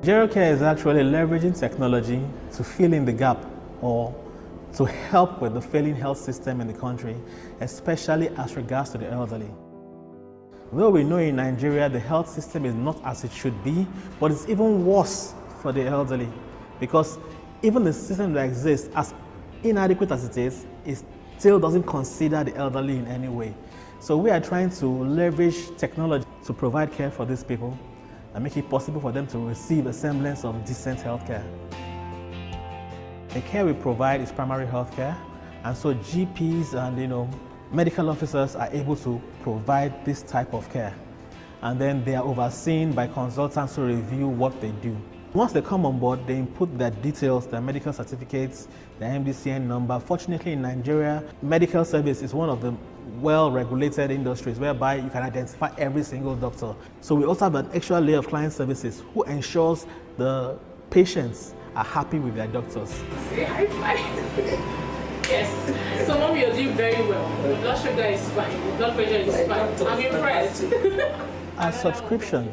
Gerocare is actually leveraging technology to fill in the gap or to help with the failing health system in the country, especially as regards to the elderly. Though we know in Nigeria the health system is not as it should be, but it's even worse for the elderly because even the system that exists, as inadequate as it still doesn't consider the elderly in any way. So we are trying to leverage technology to provide care for these people and make it possible for them to receive a semblance of decent health care. The care we provide is primary health care, and so GPs and medical officers are able to provide this type of care, and then they are overseen by consultants to review what they do. Once they come on board, they input their details, their medical certificates, their MDCN number. Fortunately, in Nigeria, medical service is one of the well-regulated industries whereby you can identify every single doctor. So we also have an extra layer of client services who ensures the patients are happy with their doctors. Say high five. Yes. So mom, you're doing very well. The blood sugar is fine. The blood pressure is fine. I'm impressed. Our subscription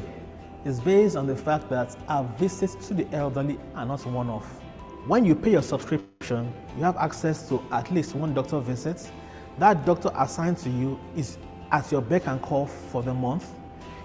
is based on the fact that our visits to the elderly are not one-off. When you pay your subscription, you have access to at least one doctor visit. That doctor assigned to you is at your beck and call for the month.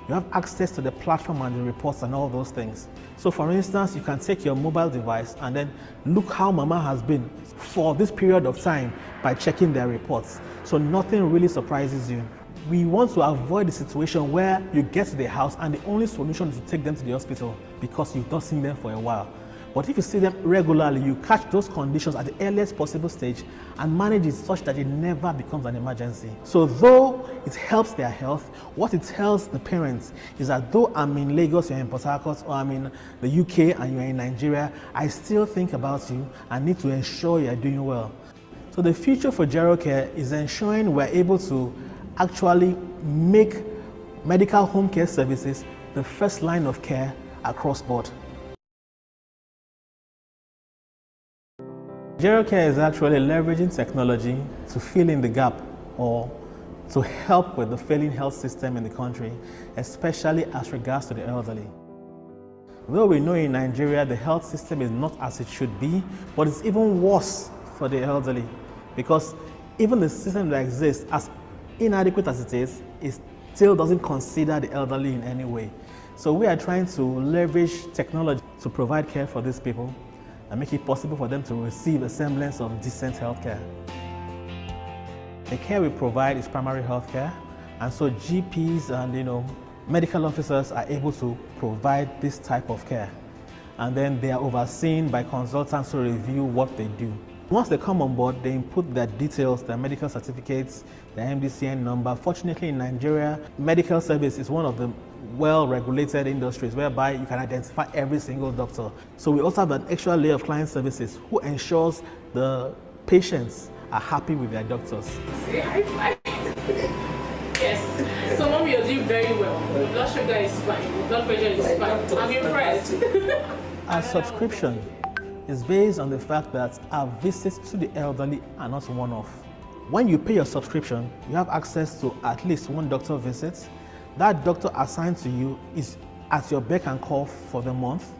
You have access to the platform and the reports and all those things. So for instance, you can take your mobile device and then look how Mama has been for this period of time by checking their reports. So nothing really surprises you. We want to avoid the situation where you get to the house and the only solution is to take them to the hospital because you've not seen them for a while. But if you see them regularly, you catch those conditions at the earliest possible stage and manage it such that it never becomes an emergency. So though it helps their health, what it tells the parents is that though I'm in Lagos, you're in Port Harcourt, or I'm in the UK and you're in Nigeria, I still think about you and need to ensure you're doing well. So the future for Gerocare is ensuring we're able to actually make medical home care services the first line of care across board. Gerocare is actually leveraging technology to fill in the gap or to help with the failing health system in the country, especially as regards to the elderly. Though we know in Nigeria the health system is not as it should be, but it's even worse for the elderly because even the system that exists, as inadequate as it still doesn't consider the elderly in any way. So we are trying to leverage technology to provide care for these people and make it possible for them to receive a semblance of decent health care. The care we provide is primary health care, and so GPs and medical officers are able to provide this type of care, and then they are overseen by consultants to review what they do. Once they come on board, they input their details, their medical certificates, their MDCN number. Fortunately, in Nigeria, medical service is one of the well-regulated industries whereby you can identify every single doctor. So we also have an extra layer of client services who ensures the patients are happy with their doctors. Say high five. Yes. So mom, you're doing very well. The blood sugar is fine. The blood pressure is fine. I'm impressed. Our subscription is based on the fact that our visits to the elderly are not one-off. When you pay your subscription, you have access to at least one doctor visit. That doctor assigned to you is at your beck and call for the month.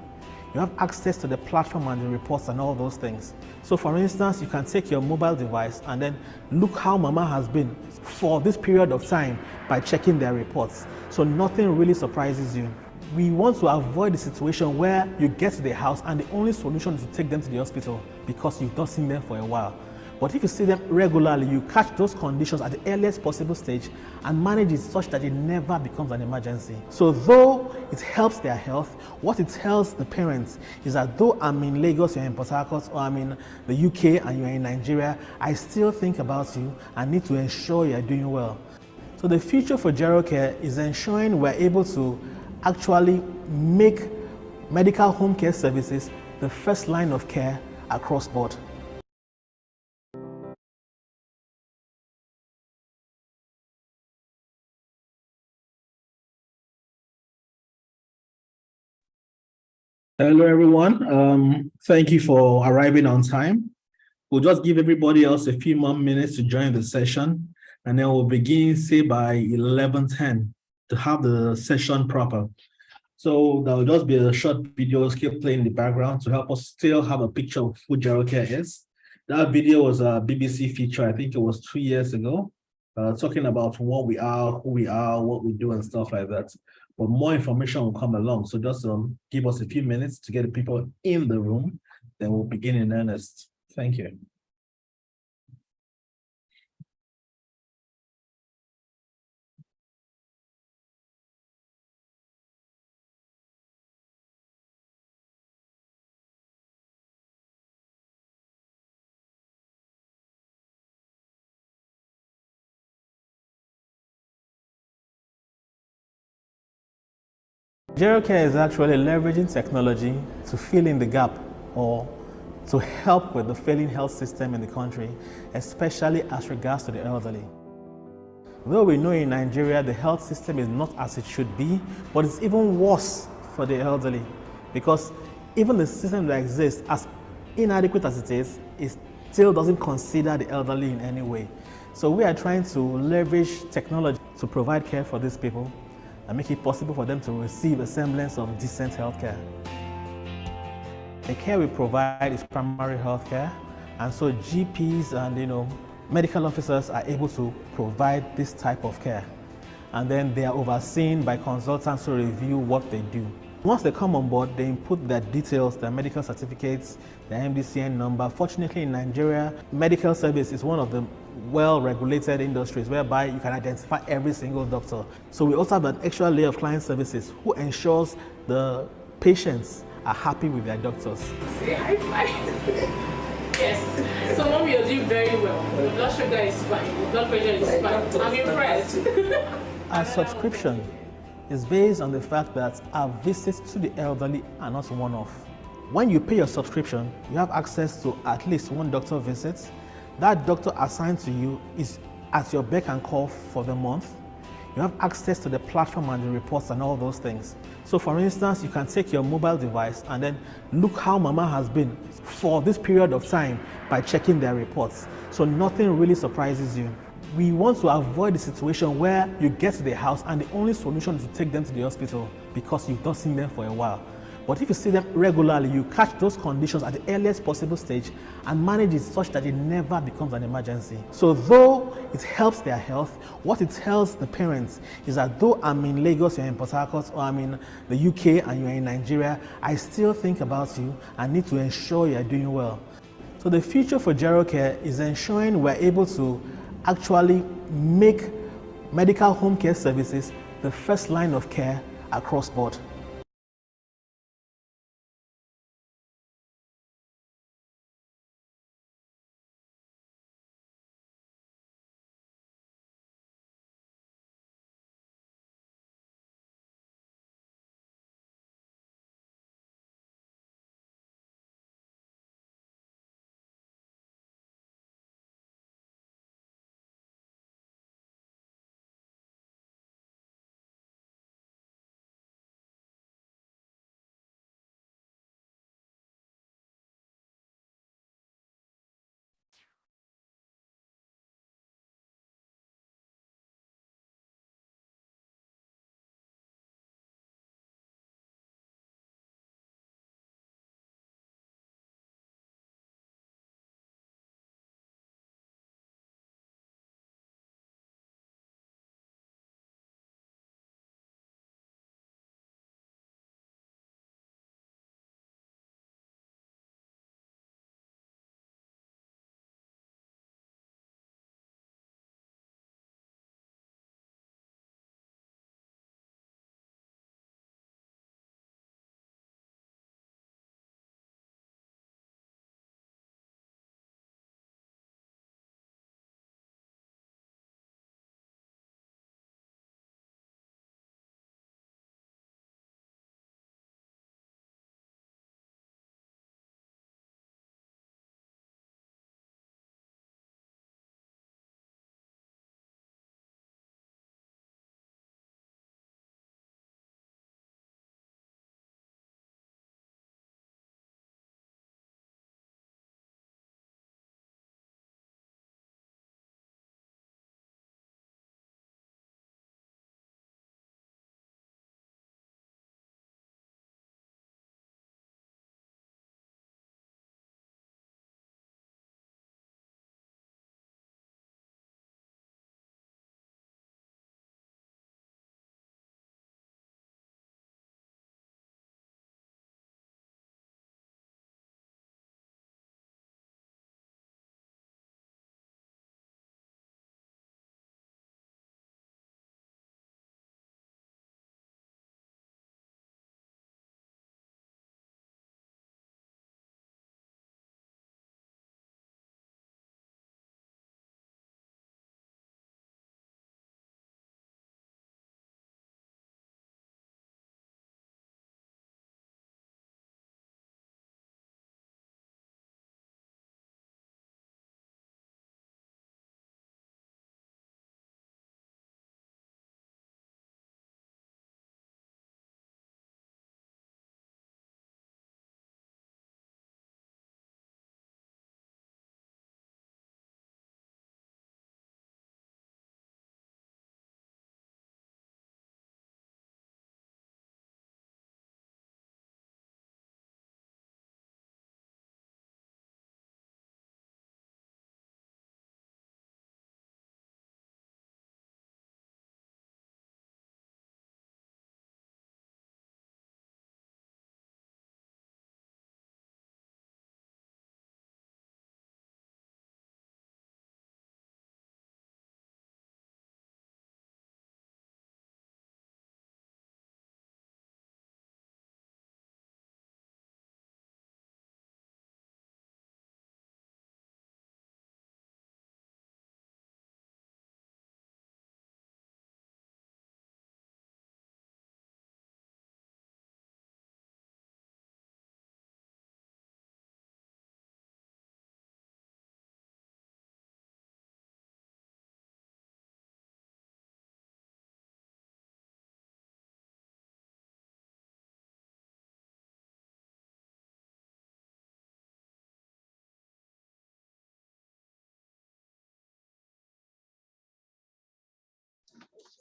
You have access to the platform and the reports and all those things. So for instance, you can take your mobile device and then look how Mama has been for this period of time by checking their reports. So nothing really surprises you. We want to avoid the situation where you get to the house and the only solution is to take them to the hospital because you've not seen them for a while. But if you see them regularly, you catch those conditions at the earliest possible stage and manage it such that it never becomes an emergency. So though it helps their health, what it tells the parents is that though I'm in Lagos, you're in Port Harcourt, or I'm in the UK and you're in Nigeria, I still think about you and need to ensure you're doing well. So the future for Gerocare is ensuring we're able to actually make medical home care services the first line of care across board. Hello, everyone. Thank you for arriving on time. We'll just give everybody else a few more minutes to join the session, and then we'll begin, say, by 11:10 to have the session proper. So there will just be a short videos keep playing in the background to help us still have a picture of who Gerocare is. That video was a BBC feature, I think it was 2 years ago, talking about what we are, who we are, what we do, and stuff like that. But more information will come along. So just give us a few minutes to get the people in the room, then we'll begin in earnest. Thank you. Gerocare is actually leveraging technology to fill in the gap or to help with the failing health system in the country, especially as regards to the elderly. Though we know in Nigeria the health system is not as it should be, but it's even worse for the elderly because even the system that exists, as inadequate as it still doesn't consider the elderly in any way. So we are trying to leverage technology to provide care for these people and make it possible for them to receive a semblance of decent health care. The care we provide is primary health care, and so GPs and medical officers are able to provide this type of care. And then they are overseen by consultants to review what they do. Once they come on board, they input their details, their medical certificates, their MDCN number. Fortunately, in Nigeria, medical service is one of the well-regulated industries whereby you can identify every single doctor. So we also have an extra layer of client services who ensures the patients are happy with their doctors. Say high five. Yes. So mom, you're doing very well. The blood sugar is fine. The blood pressure is fine. I'm impressed. Our subscription is based on the fact that our visits to the elderly are not one-off. When you pay your subscription, you have access to at least one doctor visit. That doctor assigned to you is at your beck and call for the month. You have access to the platform and the reports and all those things. So for instance, you can take your mobile device and then look how mama has been for this period of time by checking their reports. So nothing really surprises you. We want to avoid the situation where you get to the house and the only solution is to take them to the hospital because you've not seen them for a while. But if you see them regularly, you catch those conditions at the earliest possible stage and manage it such that it never becomes an emergency. So though it helps their health, what it tells the parents is that though I'm in Lagos, you're in Port Harcourt, or I'm in the UK and you're in Nigeria, I still think about you and need to ensure you're doing well. So the future for Gerocare is ensuring we're able to actually make medical home care services the first line of care across board.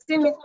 Hello.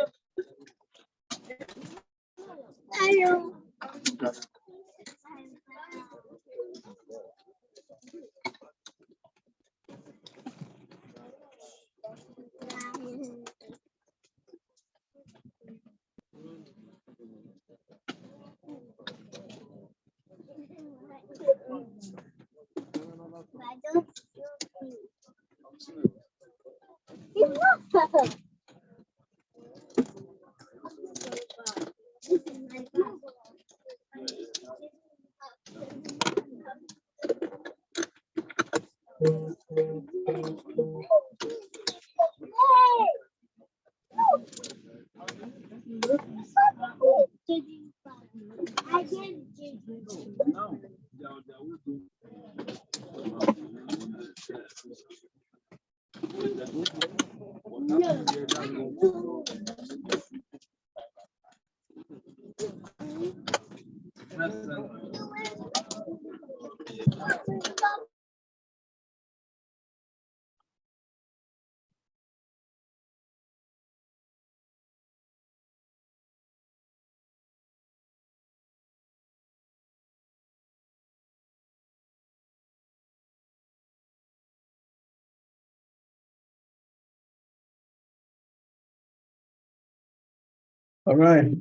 All right.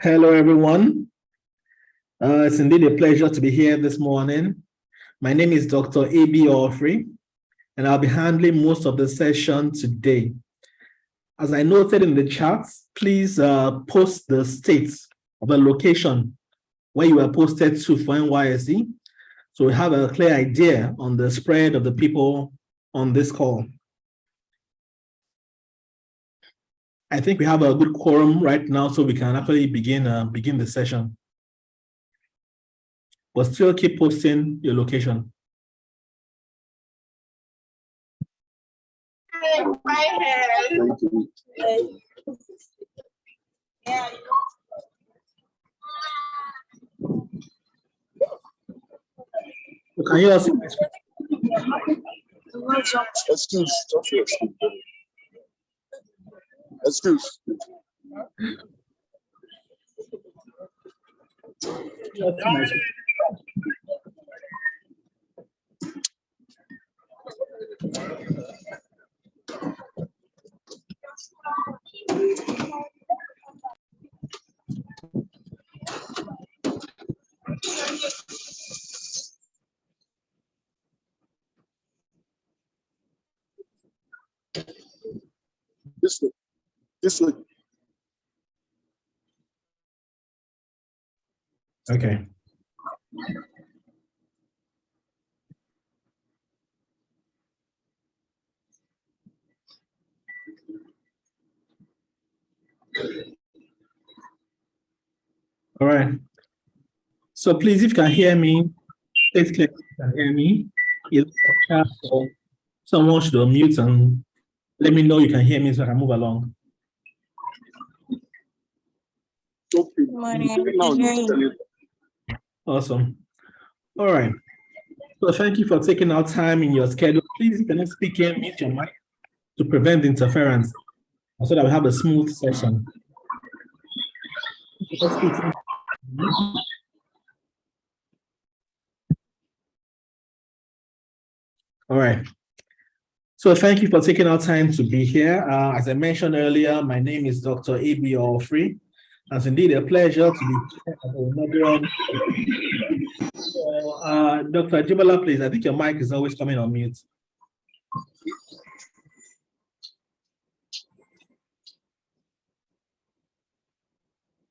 Hello, everyone. It's indeed a pleasure to be here this morning. My name is Dr. A.B. Orfrey, and I'll be handling most of the session today. As I noted in the chat, please post the state of the location where you were posted to for NYSE, so we have a clear idea on the spread of the people on this call. I think we have a good quorum right now, so we can actually begin the session. But still keep posting your location. Can you all see my screen? Excuse. Excuse. You all see my screen? This way. Okay. All right. So please, if you can hear me, please click if you can hear me. Either chat or someone should unmute and let me know you can hear me so I can move along. Good morning. Awesome. All right. So thank you for taking out time in your schedule. Please, if you're not speaking, mute your mic to prevent interference so that we have a smooth session. All right. So thank you for taking our time to be here. As I mentioned earlier, my name is Dr. A.B. Orfrey. It's indeed a pleasure to be here at the inaugural. So, Dr. Ajibala, please, I think your mic is always coming on mute.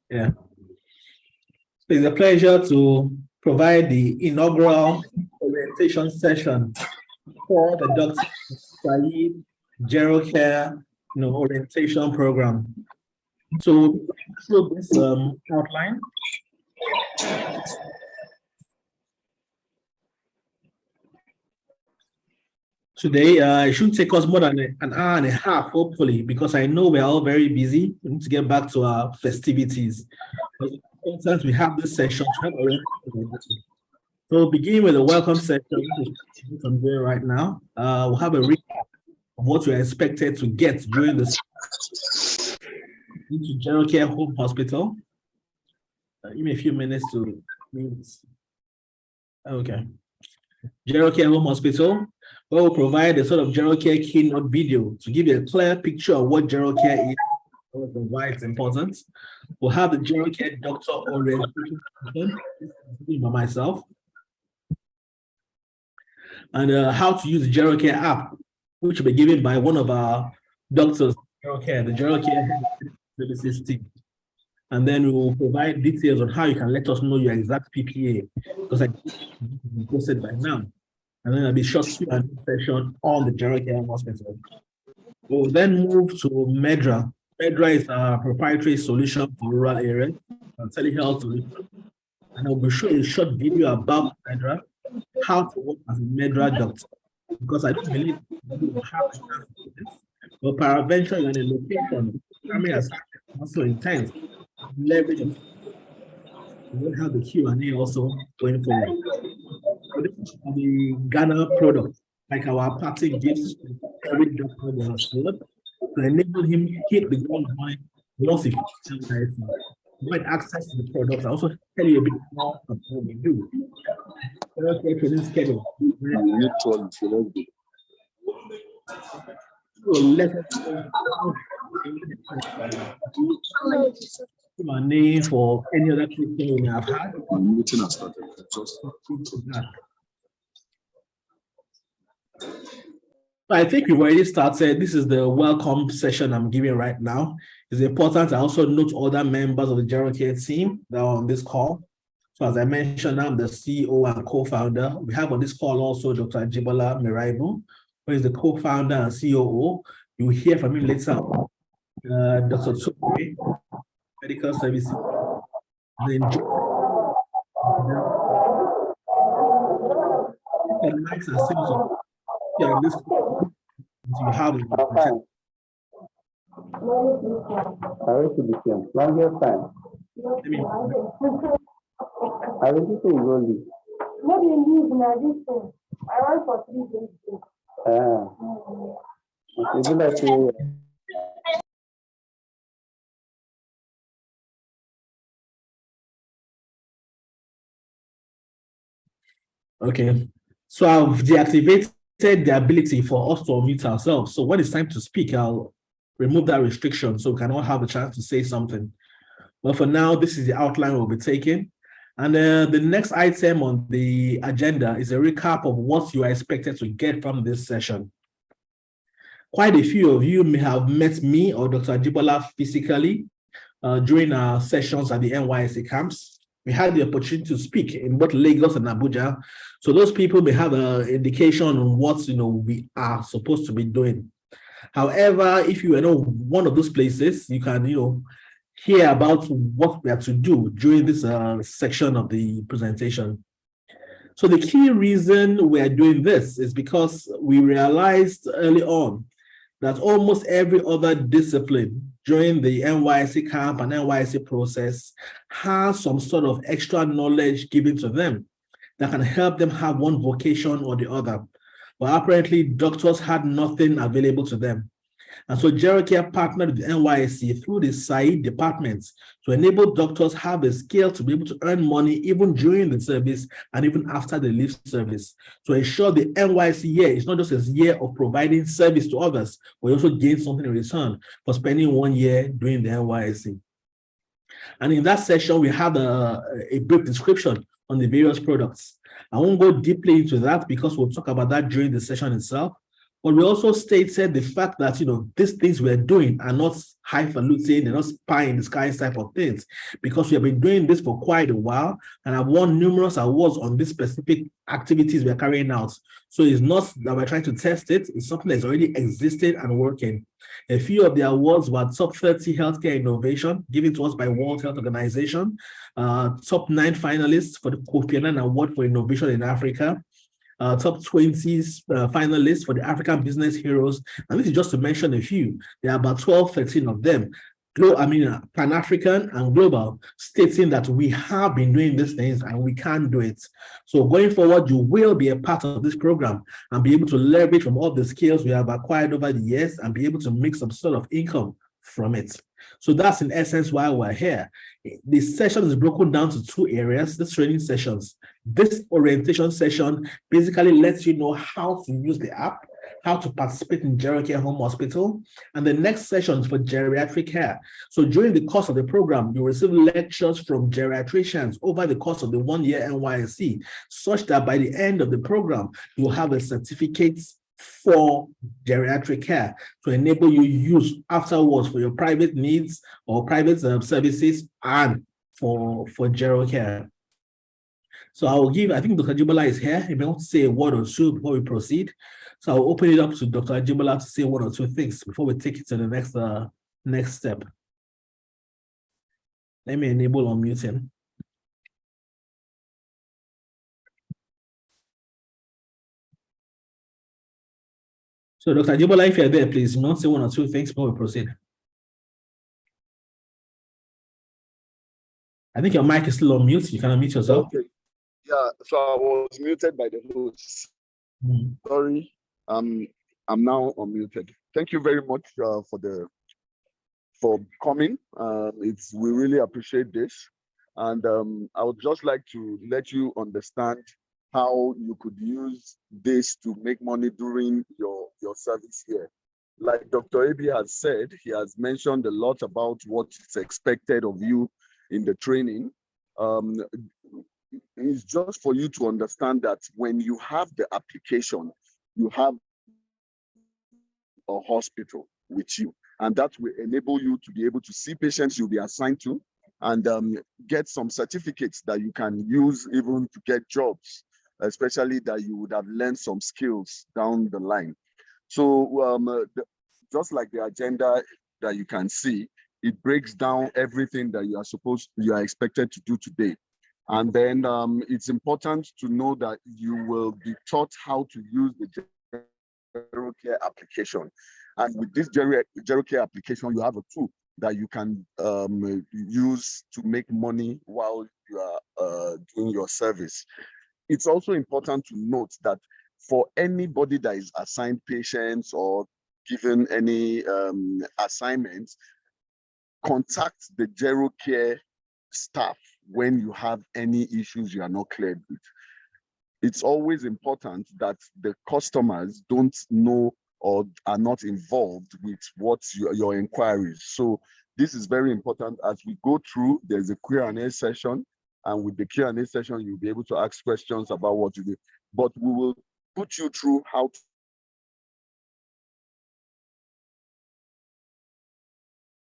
Yeah. It's a pleasure to provide the inaugural orientation session for the Dr. Saed Gerocare orientation program. So through this outline, today it shouldn't take us more than an hour and a half, hopefully, because I know we're all very busy. We need to get back to our festivities. Since we have this session, so we'll begin with a welcome session, which I'm doing right now. We'll have a recap of what we're expected to get during this. into Gerocare Home Hospital. Give me a few minutes to. Okay. Gerocare Home Hospital, where we'll provide a sort of Gerocare keynote video to give you a clear picture of what Gerocare is and why it's important. We'll have the Gerocare doctor orientation by myself, and how to use the Gerocare app, which will be given by one of our doctors, Gerocare, the Gerocare services team. And then we will provide details on how you can let us know your exact PPA, because I posted by now. And then there'll be short Q&A session on the Gerocare Hospital. We'll then move to Medra. Medra is a proprietary solution for rural areas, a telehealth solution. And I'll be showing a short video about Medra, how to work as a Medra doctor, because I don't believe you have to do this. But peradventure, you're in a location, primary assignment also intense, leverage of. We'll have the Q&A also going forward. So this is the Ghana product, like our party gifts to every doctor that has served, to enable him to hit the ground running once he provide access to the products. I also tell you a bit more about what we do. Training schedule. So let my name for any other question you may have had. Meeting has started. I think we've already started. This is the welcome session I'm giving right now. It's important I also note other members of the Gerocare team that are on this call. So as I mentioned, I'm the CEO and co-founder. We have on this call also Dr. Ajibola Miraibu, who is the co-founder and COO. You will hear from him later. Dr. Tokwe, medical services. And then Max and Simpson. Yeah, this you have it. I will be same. Longer time. I will say only. Maybe leave now this thing. I want for 3 days. Would you like to? Okay, so I've deactivated the ability for us to unmute ourselves. So when it's time to speak, I'll remove that restriction so we can all have a chance to say something. But for now, this is the outline we'll be taking. And the next item on the agenda is a recap of what you are expected to get from this session. Quite a few of you may have met me or Dr. Ajibola physically during our sessions at the NYSC camps. We had the opportunity to speak in both Lagos and Abuja. So those people may have an indication on what we are supposed to be doing. However, if you are one of those places, you can hear about what we have to do during this section of the presentation. So the key reason we are doing this is because we realized early on that almost every other discipline during the NYSC camp and NYSC process has some sort of extra knowledge given to them that can help them have one vocation or the other. But apparently, doctors had nothing available to them. And so Gerocare partnered with the NYSC through the Saed department to enable doctors have a skill to be able to earn money even during the service and even after they leave service. To ensure the NYSC year is not just a year of providing service to others, but also gain something in return for spending 1 year doing the NYSC. And in that session, we have a brief description on the various products. I won't go deeply into that because we'll talk about that during the session itself. But we also stated the fact that, these things we're doing are not highfalutin, they're not pie in the sky type of things, because we have been doing this for quite a while and have won numerous awards on these specific activities we're carrying out. So it's not that we're trying to test it, it's something that's already existed and working. A few of the awards were top 30 healthcare innovation given to us by World Health Organization, top 9 finalists for the Kofi Annan Award for Innovation in Africa, top 20 finalists for the African Business Heroes. And this is just to mention a few. There are about 12, 13 of them, Pan-African and global, stating that we have been doing these things and we can do it. So going forward, you will be a part of this program and be able to leverage from all the skills we have acquired over the years and be able to make some sort of income from it. So that's in essence why we're here. The session is broken down to 2 areas, the training sessions. This orientation session basically lets you know how to use the app, how to participate in Gerocare Home Hospital, and the next session is for geriatric care. So during the course of the program, you receive lectures from geriatricians over the course of the 1-year NYSC, such that by the end of the program, you'll have a certificate for geriatric care to enable you use afterwards for your private needs or private services and for Gerocare. So I will give, I think Dr. Jibola is here. He may want to say a word or two before we proceed. So I'll open it up to Dr. Jibola to say 1 or 2 things before we take it to the next step. Let me enable unmuting. So Dr. Jibola, if you're there, please, you want to say 1 or 2 things before we proceed. I think your mic is still on mute. You can unmute yourself. Okay. Yeah, so I was muted by the host. Sorry, I'm now unmuted. Thank you very much for coming. We really appreciate this, and I would just like to let you understand how you could use this to make money during your service here. Like Dr. Abi has said, he has mentioned a lot about what is expected of you in the training. It's just for you to understand that when you have the application, you have a hospital with you, and that will enable you to be able to see patients you'll be assigned to and get some certificates that you can use even to get jobs, especially that you would have learned some skills down the line. So just like the agenda that you can see, it breaks down everything that you are expected to do today. And then it's important to know that you will be taught how to use the Gerocare application. And with this Gerocare application, you have a tool that you can use to make money while you are doing your service. It's also important to note that for anybody that is assigned patients or given any assignments, contact the Gerocare staff when you have any issues you are not cleared with. It's always important that the customers don't know or are not involved with your inquiries. So this is very important. As we go through, there's a Q&A session, and with the Q&A session, you'll be able to ask questions about what you do. But we will put you through how to.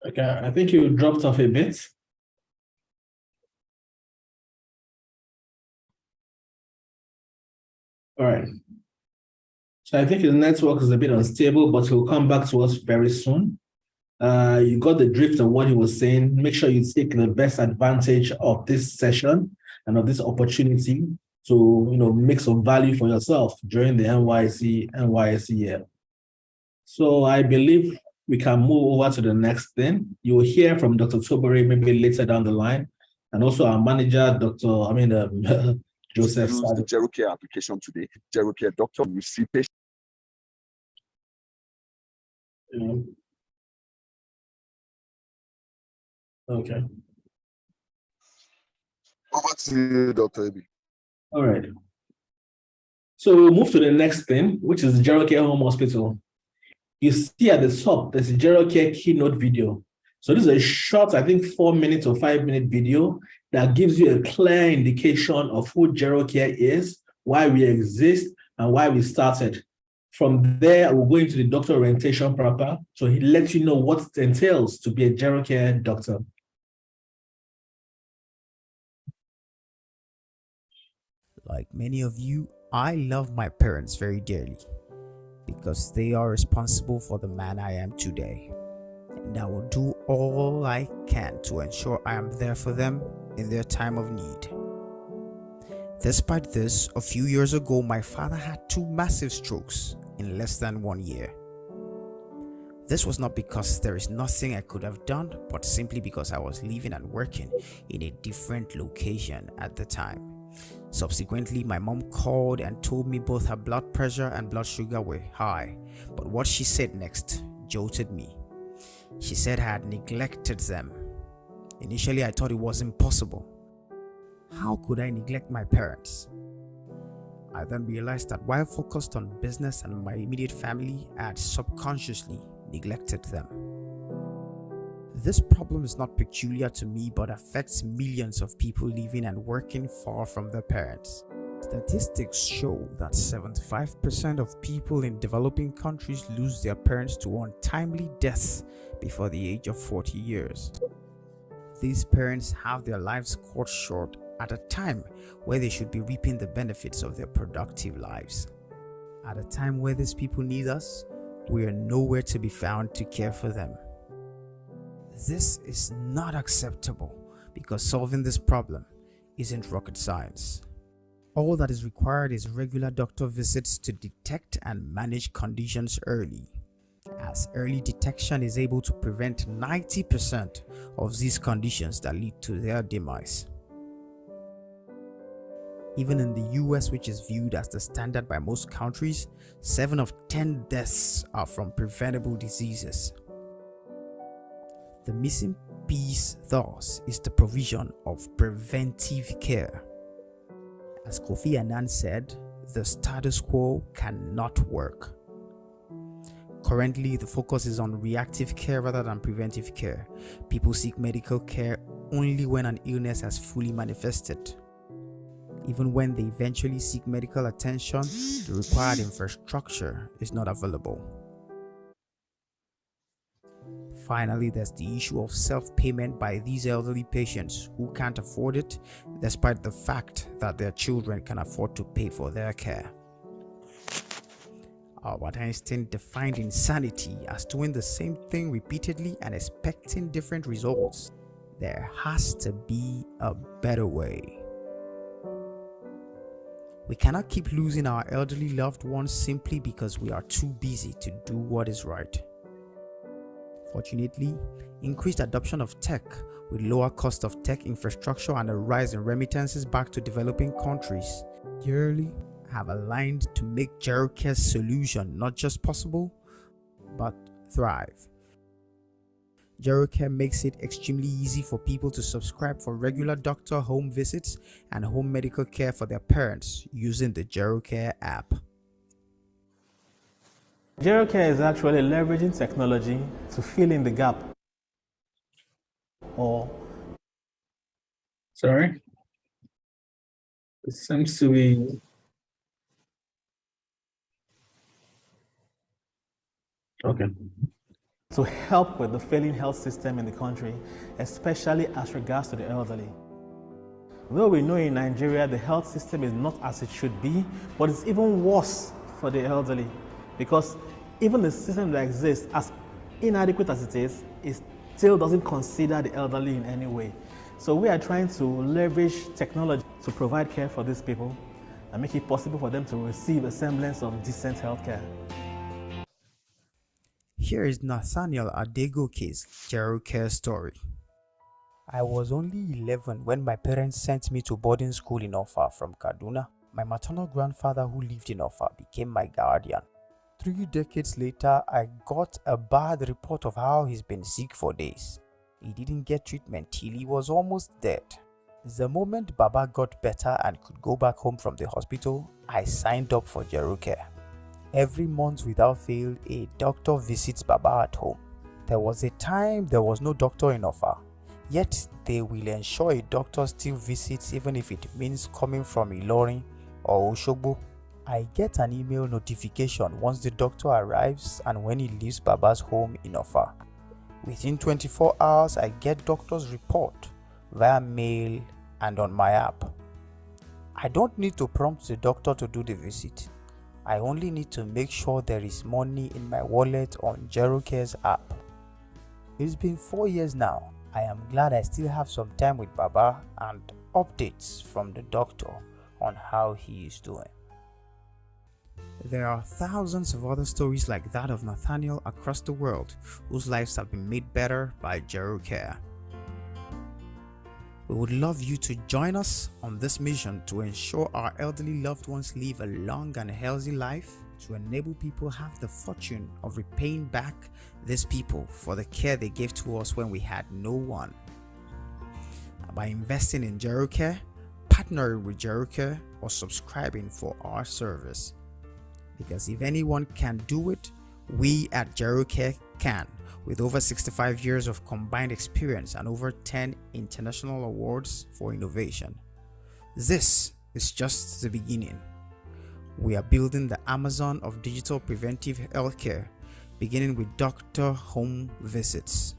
Okay, I think you dropped off a bit. All right. So I think the network is a bit unstable, but he'll come back to us very soon. You got the drift of what he was saying. Make sure you take the best advantage of this session and of this opportunity to make some value for yourself during the NYSC year. So I believe we can move over to the next thing. You will hear from Dr. Tobere maybe later down the line, and also our manager, Joseph. Use the Gerocare application today. Gerocare doctor, you see patients. Okay. Over to you, Dr. Abi. All right. So we'll move to the next thing, which is Gerocare Home Hospital. You see at the top, there's a Gerocare keynote video. So this is a short, I think 4-minute or 5-minute video that gives you a clear indication of who Gerocare is, why we exist, and why we started. From there, we'll go into the doctor orientation proper. So he lets you know what it entails to be a Gerocare doctor. Like many of you, I love my parents very dearly because they are responsible for the man I am today. And I will do all I can to ensure I am there for them in their time of need. Despite this, a few years ago, my father had 2 massive strokes in less than 1 year. This was not because there is nothing I could have done, but simply because I was living and working in a different location at the time. Subsequently, my mom called and told me both her blood pressure and blood sugar were high, but what she said next jolted me. She said I had neglected them. Initially, I thought it was impossible. How could I neglect my parents? I then realized that while focused on business and my immediate family, I had subconsciously neglected them. This problem is not peculiar to me but affects millions of people living and working far from their parents. Statistics show that 75% of people in developing countries lose their parents to untimely death before the age of 40 years. These parents have their lives cut short at a time where they should be reaping the benefits of their productive lives. At a time where these people need us, we are nowhere to be found to care for them. This is not acceptable because solving this problem isn't rocket science. All that is required is regular doctor visits to detect and manage conditions early, as early detection is able to prevent 90% of these conditions that lead to their demise. Even in the US, which is viewed as the standard by most countries, 7 of 10 deaths are from preventable diseases. The missing piece, thus, is the provision of preventive care. As Kofi Annan said, the status quo cannot work. Currently, the focus is on reactive care rather than preventive care. People seek medical care only when an illness has fully manifested. Even when they eventually seek medical attention, the required infrastructure is not available. Finally, there's the issue of self-payment by these elderly patients who can't afford it, despite the fact that their children can afford to pay for their care. Albert Einstein defined insanity as doing the same thing repeatedly and expecting different results. There has to be a better way. We cannot keep losing our elderly loved ones simply because we are too busy to do what is right. Fortunately, increased adoption of tech with lower cost of tech infrastructure and a rise in remittances back to developing countries yearly have aligned to make Gerocare's solution not just possible, but thrive. Gerocare makes it extremely easy for people to subscribe for regular doctor home visits and home medical care for their parents using the Gerocare app. Gerocare is actually leveraging technology to fill in the gap. Or Sorry? It seems to be. Okay. to help with the failing health system in the country, especially as regards to the elderly. Though we know in Nigeria the health system is not as it should be, but it's even worse for the elderly because even the system that exists, as inadequate as it still doesn't consider the elderly in any way. So we are trying to leverage technology to provide care for these people and make it possible for them to receive a semblance of decent health care. Here is Nathaniel Adegoke's Gerocare story. I was only 11 when my parents sent me to boarding school in Offa from Kaduna. My maternal grandfather who lived in Offa became my guardian. 3 decades later, I got a bad report of how he's been sick for days. He didn't get treatment till he was almost dead. The moment Baba got better and could go back home from the hospital, I signed up for Gerocare. Every month without fail, a doctor visits Baba at home. There was a time there was no doctor in Offa, yet they will ensure a doctor still visits even if it means coming from Ilorin or Oshogbo. I get an email notification once the doctor arrives and when he leaves Baba's home in Offa. Within 24 hours, I get doctor's report via mail and on my app. I don't need to prompt the doctor to do the visit. I only need to make sure there is money in my wallet on Gerocare's app. It's been 4 years now. I am glad I still have some time with Baba and updates from the doctor on how he is doing. There are thousands of other stories like that of Nathaniel across the world whose lives have been made better by Gerocare. We would love you to join us on this mission to ensure our elderly loved ones live a long and healthy life. to enable people have the fortune of repaying back these people for the care they gave to us when we had no one. By investing in Gerocare, partnering with Gerocare, or subscribing for our service. Because if anyone can do it, we at Gerocare can, with over 65 years of combined experience and over 10 international awards for innovation. This is just the beginning. We are building the Amazon of digital preventive healthcare, beginning with doctor home visits,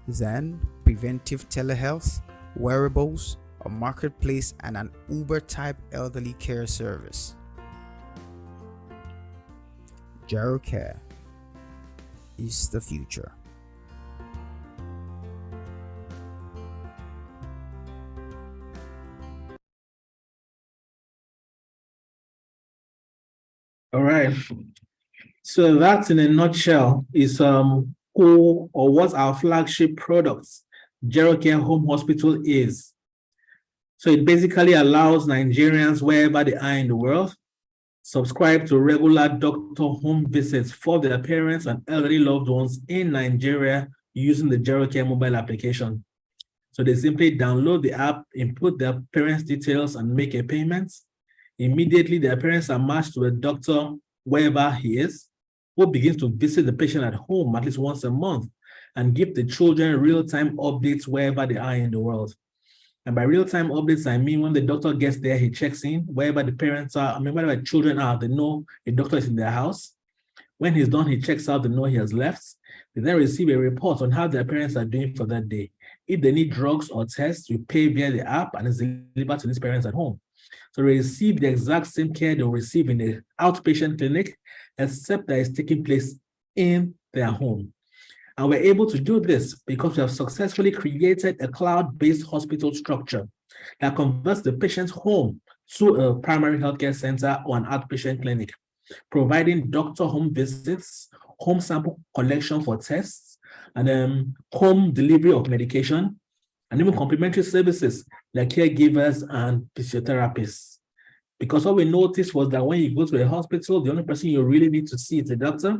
then preventive telehealth, wearables, a marketplace, and an Uber-type elderly care service. Gerocare is the future. All right. So that, in a nutshell, is who or what our flagship products, Gerocare Home Hospital, is. So it basically allows Nigerians, wherever they are in the world, subscribe to regular doctor home visits for their parents and elderly loved ones in Nigeria using the Gerocare mobile application. So they simply download the app, input their parents' details, and make a payment. Immediately, their parents are matched to a doctor wherever he is, who begins to visit the patient at home at least once a month and give the children real-time updates wherever they are in the world. And by real-time updates, I mean when the doctor gets there, he checks in. Wherever the parents are, wherever the children are, they know the doctor is in their house. When he's done, he checks out, they know he has left. They then receive a report on how their parents are doing for that day. If they need drugs or tests, you pay via the app and it's delivered to these parents at home. So they receive the exact same care they'll receive in the outpatient clinic, except that it's taking place in their home. And we're able to do this because we have successfully created a cloud-based hospital structure that converts the patient's home to a primary healthcare center or an outpatient clinic, providing doctor home visits, home sample collection for tests, and home delivery of medication, and even complementary services like caregivers and physiotherapists. Because what we noticed was that when you go to a hospital, the only person you really need to see is the doctor.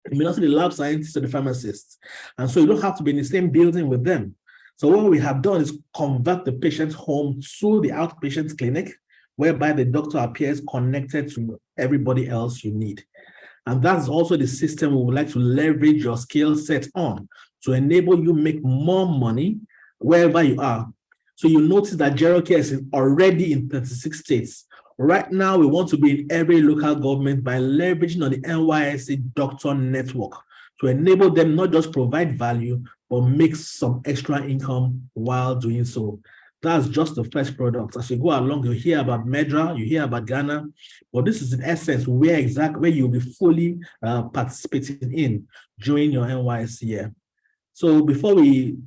You may not see the lab scientist or the pharmacist. And so you don't have to be in the same building with them. So what we have done is convert the patient's home to the outpatient clinic, whereby the doctor appears connected to everybody else you need. And that's also the system we would like to leverage your skill set on to enable you make more money wherever you are. So you notice that Gerocare is already in 36 states. Right now, we want to be in every local government by leveraging on the NYSC doctor network to enable them not just provide value, but make some extra income while doing so. That's just the first product. As you go along, you hear about Medra, you hear about Ghana, but this is in essence where you'll be fully participating in during your NYSC year. So before we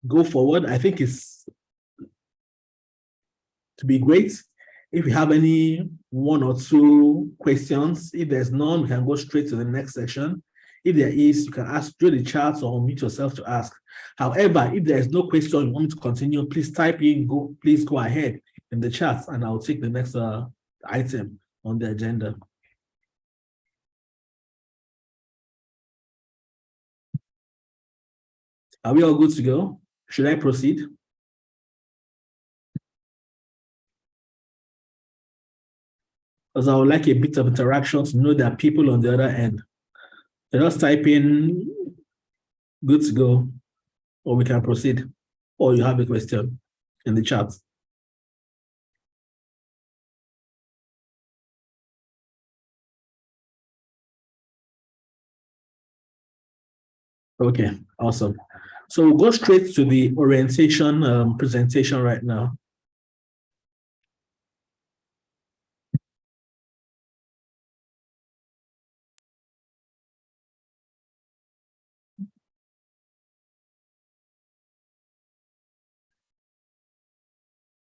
go forward, I think it's to be great if you have any one or two questions. If there's none, we can go straight to the next section. If there is, you can ask through the chat or unmute yourself to ask. However, if there is no question you want me to continue, please type in, please go ahead in the chat and I'll take the next item on the agenda. Are we all good to go? Should I proceed? Because I would like a bit of interaction to know that people on the other end. So just type in good to go, or we can proceed, or you have a question in the chat. Okay, awesome. So we'll go straight to the orientation presentation right now.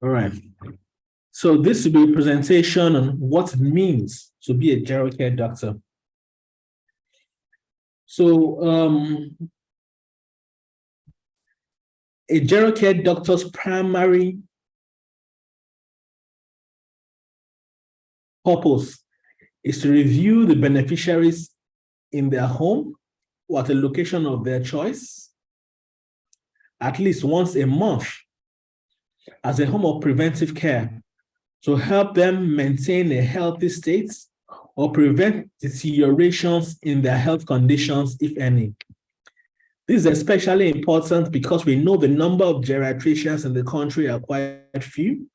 All right. So this will be a presentation on what it means to be a Gerocare doctor. So a Gerocare doctor's primary purpose is to review the beneficiaries in their home or at a location of their choice at least once a month as a home of preventive care to help them maintain a healthy state or prevent deteriorations in their health conditions, if any. This is especially important because we know the number of geriatricians in the country are quite few.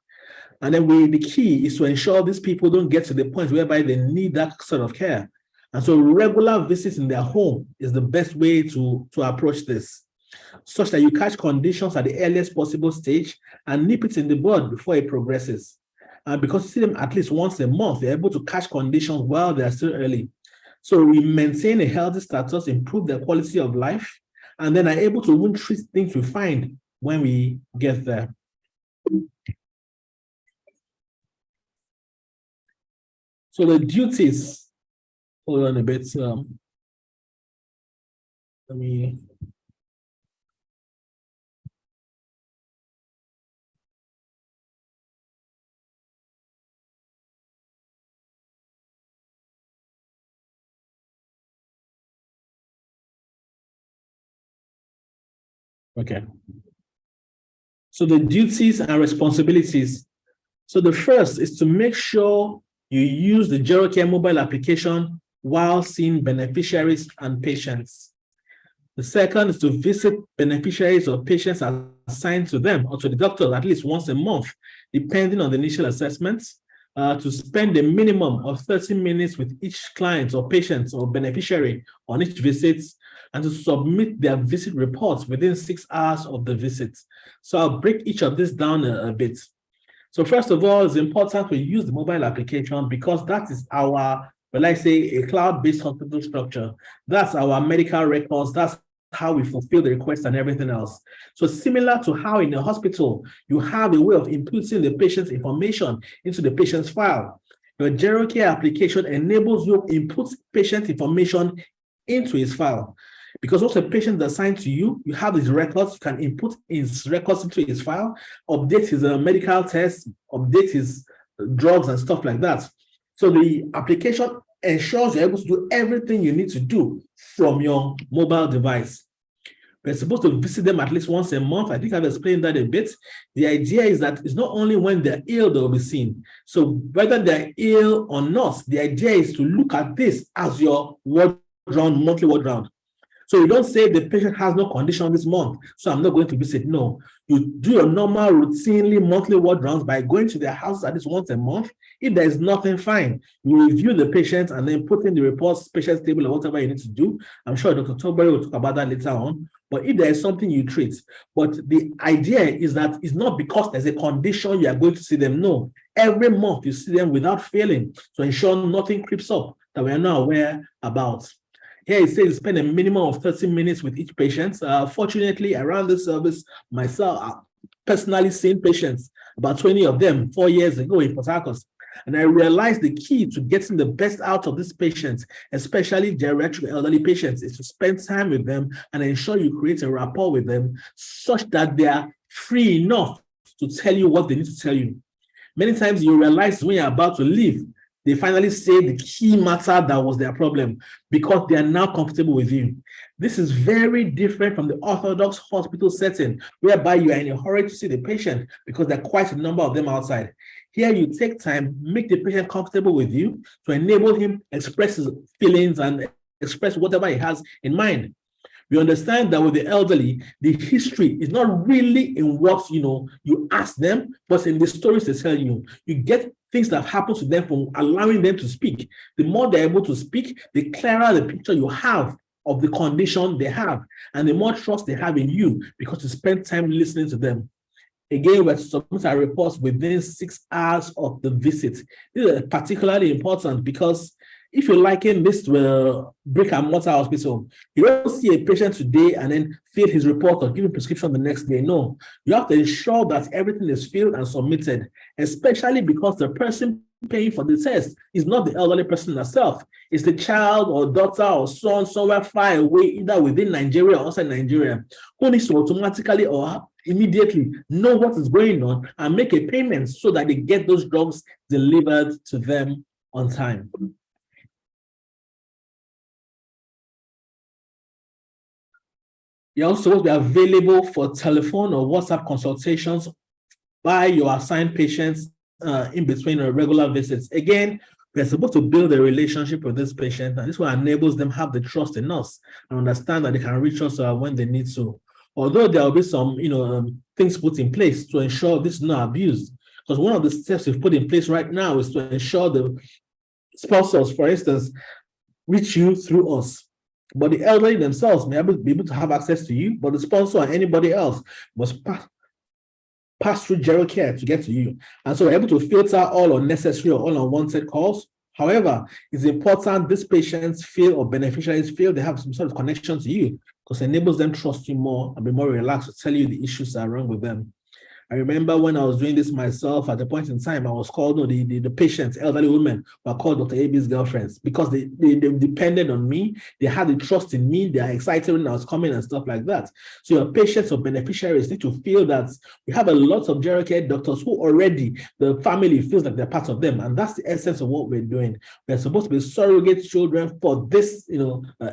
And then the key is to ensure these people don't get to the point whereby they need that sort of care. And so regular visits in their home is the best way to approach this, such that you catch conditions at the earliest possible stage and nip it in the bud before it progresses. And because you see them at least once a month, they're able to catch conditions while they're still early. So we maintain a healthy status, improve their quality of life, and then are able to treat things we find when we get there. So the duties, hold on a bit. Let me. Okay. So the duties and responsibilities. So the first is to make sure you use the Gerocare mobile application while seeing beneficiaries and patients. The second is to visit beneficiaries or patients assigned to them or to the doctor at least once a month, depending on the initial assessment, to spend a minimum of 30 minutes with each client or patient or beneficiary on each visit, and to submit their visit reports within 6 hours of the visit. So I'll break each of this down a bit. So first of all, it's important we use the mobile application because that is our, well, I say, a cloud-based hospital structure. That's our medical records. That's how we fulfill the request and everything else. So similar to how in a hospital, you have a way of inputting the patient's information into the patient's file. Your Gerocare application enables you to input patient information into his file. Because once a patient is assigned to you, you have his records, you can input his records into his file, update his medical tests, update his drugs and stuff like that. So the application ensures you're able to do everything you need to do from your mobile device. We're supposed to visit them at least once a month. I think I've explained that a bit. The idea is that it's not only when they're ill they'll be seen. So whether they're ill or not, the idea is to look at this as your ward round, monthly ward round. So you don't say the patient has no condition this month, so I'm not going to visit. No, you do your normal, routinely monthly ward rounds by going to their house at least once a month. If there is nothing, fine. You review the patient and then put in the reports, patient's table, or whatever you need to do. I'm sure Dr. Toberry will talk about that later on. But if there is something, you treat. But the idea is that it's not because there's a condition you are going to see them. No, every month you see them without failing to ensure nothing creeps up that we are not aware about. Here it says spend a minimum of 30 minutes with each patient. Fortunately, around this service, myself, I've personally seen patients, about 20 of them 4 years ago in Port Harcourt. And I realized the key to getting the best out of these patients, especially geriatric elderly patients, is to spend time with them and ensure you create a rapport with them such that they are free enough to tell you what they need to tell you. Many times you realize when you're about to leave, they finally say the key matter that was their problem because they are now comfortable with you. This is very different from the orthodox hospital setting, whereby you are in a hurry to see the patient because there are quite a number of them outside. Here you take time, make the patient comfortable with you to enable him express his feelings and express whatever he has in mind. We understand that with the elderly, the history is not really in what you ask them, but in the stories they tell you. You get things that have happened to them from allowing them to speak. The more they're able to speak, the clearer the picture you have of the condition they have, and the more trust they have in you because you spend time listening to them. Again, we're to submit our reports within 6 hours of the visit. This is particularly important because if you liken this to a brick and mortar hospital, you don't see a patient today and then fill his report or give him prescription the next day. No, you have to ensure that everything is filled and submitted, especially because the person paying for the test is not the elderly person herself. It's the child or daughter or son somewhere far away, either within Nigeria or outside Nigeria, who needs to automatically or immediately know what is going on and make a payment so that they get those drugs delivered to them on time. You're also supposed to be available for telephone or WhatsApp consultations by your assigned patients in between regular visits. Again, we're supposed to build a relationship with this patient, and this will enables them have the trust in us and understand that they can reach us when they need to. Although there will be some, things put in place to ensure this is not abused, because one of the steps we've put in place right now is to ensure the sponsors, for instance, reach you through us. But the elderly themselves may be able to have access to you, but the sponsor and anybody else must pass through Gerocare to get to you. And so we're able to filter all unnecessary or all unwanted calls. However, it's important these patients feel or beneficiaries feel they have some sort of connection to you, because it enables them to trust you more and be more relaxed to tell you the issues that are wrong with them. I remember when I was doing this myself, at a point in time, I was called, the patients, elderly women, were called Dr. AB's girlfriends because they depended on me. They had the trust in me. They are excited when I was coming and stuff like that. So your patients or beneficiaries need to feel that we have a lot of Gerocare doctors who already, the family feels like they're part of them. And that's the essence of what we're doing. We're supposed to be surrogate children for this,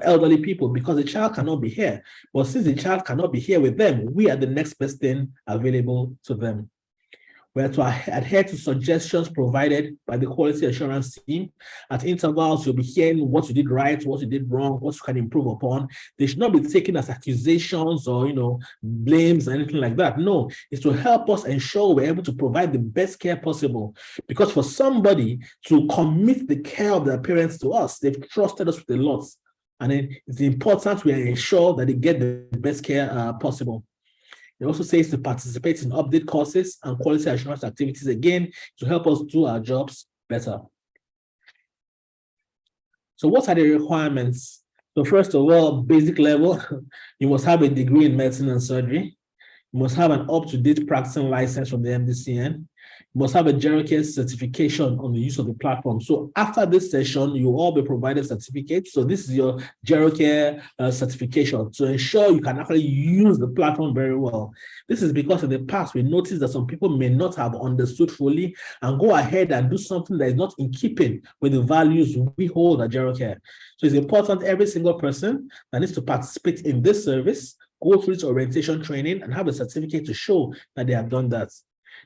elderly people, because the child cannot be here. But since the child cannot be here with them, we are the next best thing available to them. We are to adhere to suggestions provided by the quality assurance team. At intervals, you'll be hearing what you did right, what you did wrong, what you can improve upon. They should not be taken as accusations or blames or anything like that. No, it's to help us ensure we're able to provide the best care possible. Because for somebody to commit the care of their parents to us, they've trusted us with a lot. And then it's important we ensure that they get the best care possible. It also says to participate in update courses and quality assurance activities, again, to help us do our jobs better. So what are the requirements? So first of all, basic level, you must have a degree in medicine and surgery. You must have an up-to-date practicing license from the MDCN. You must have a Gerocare certification on the use of the platform. So after this session, you will all be provided certificates. So this is your Gerocare certification to ensure you can actually use the platform very well. This is because in the past, we noticed that some people may not have understood fully and go ahead and do something that is not in keeping with the values we hold at Gerocare. So it's important every single person that needs to participate in this service go through its orientation training and have a certificate to show that they have done that.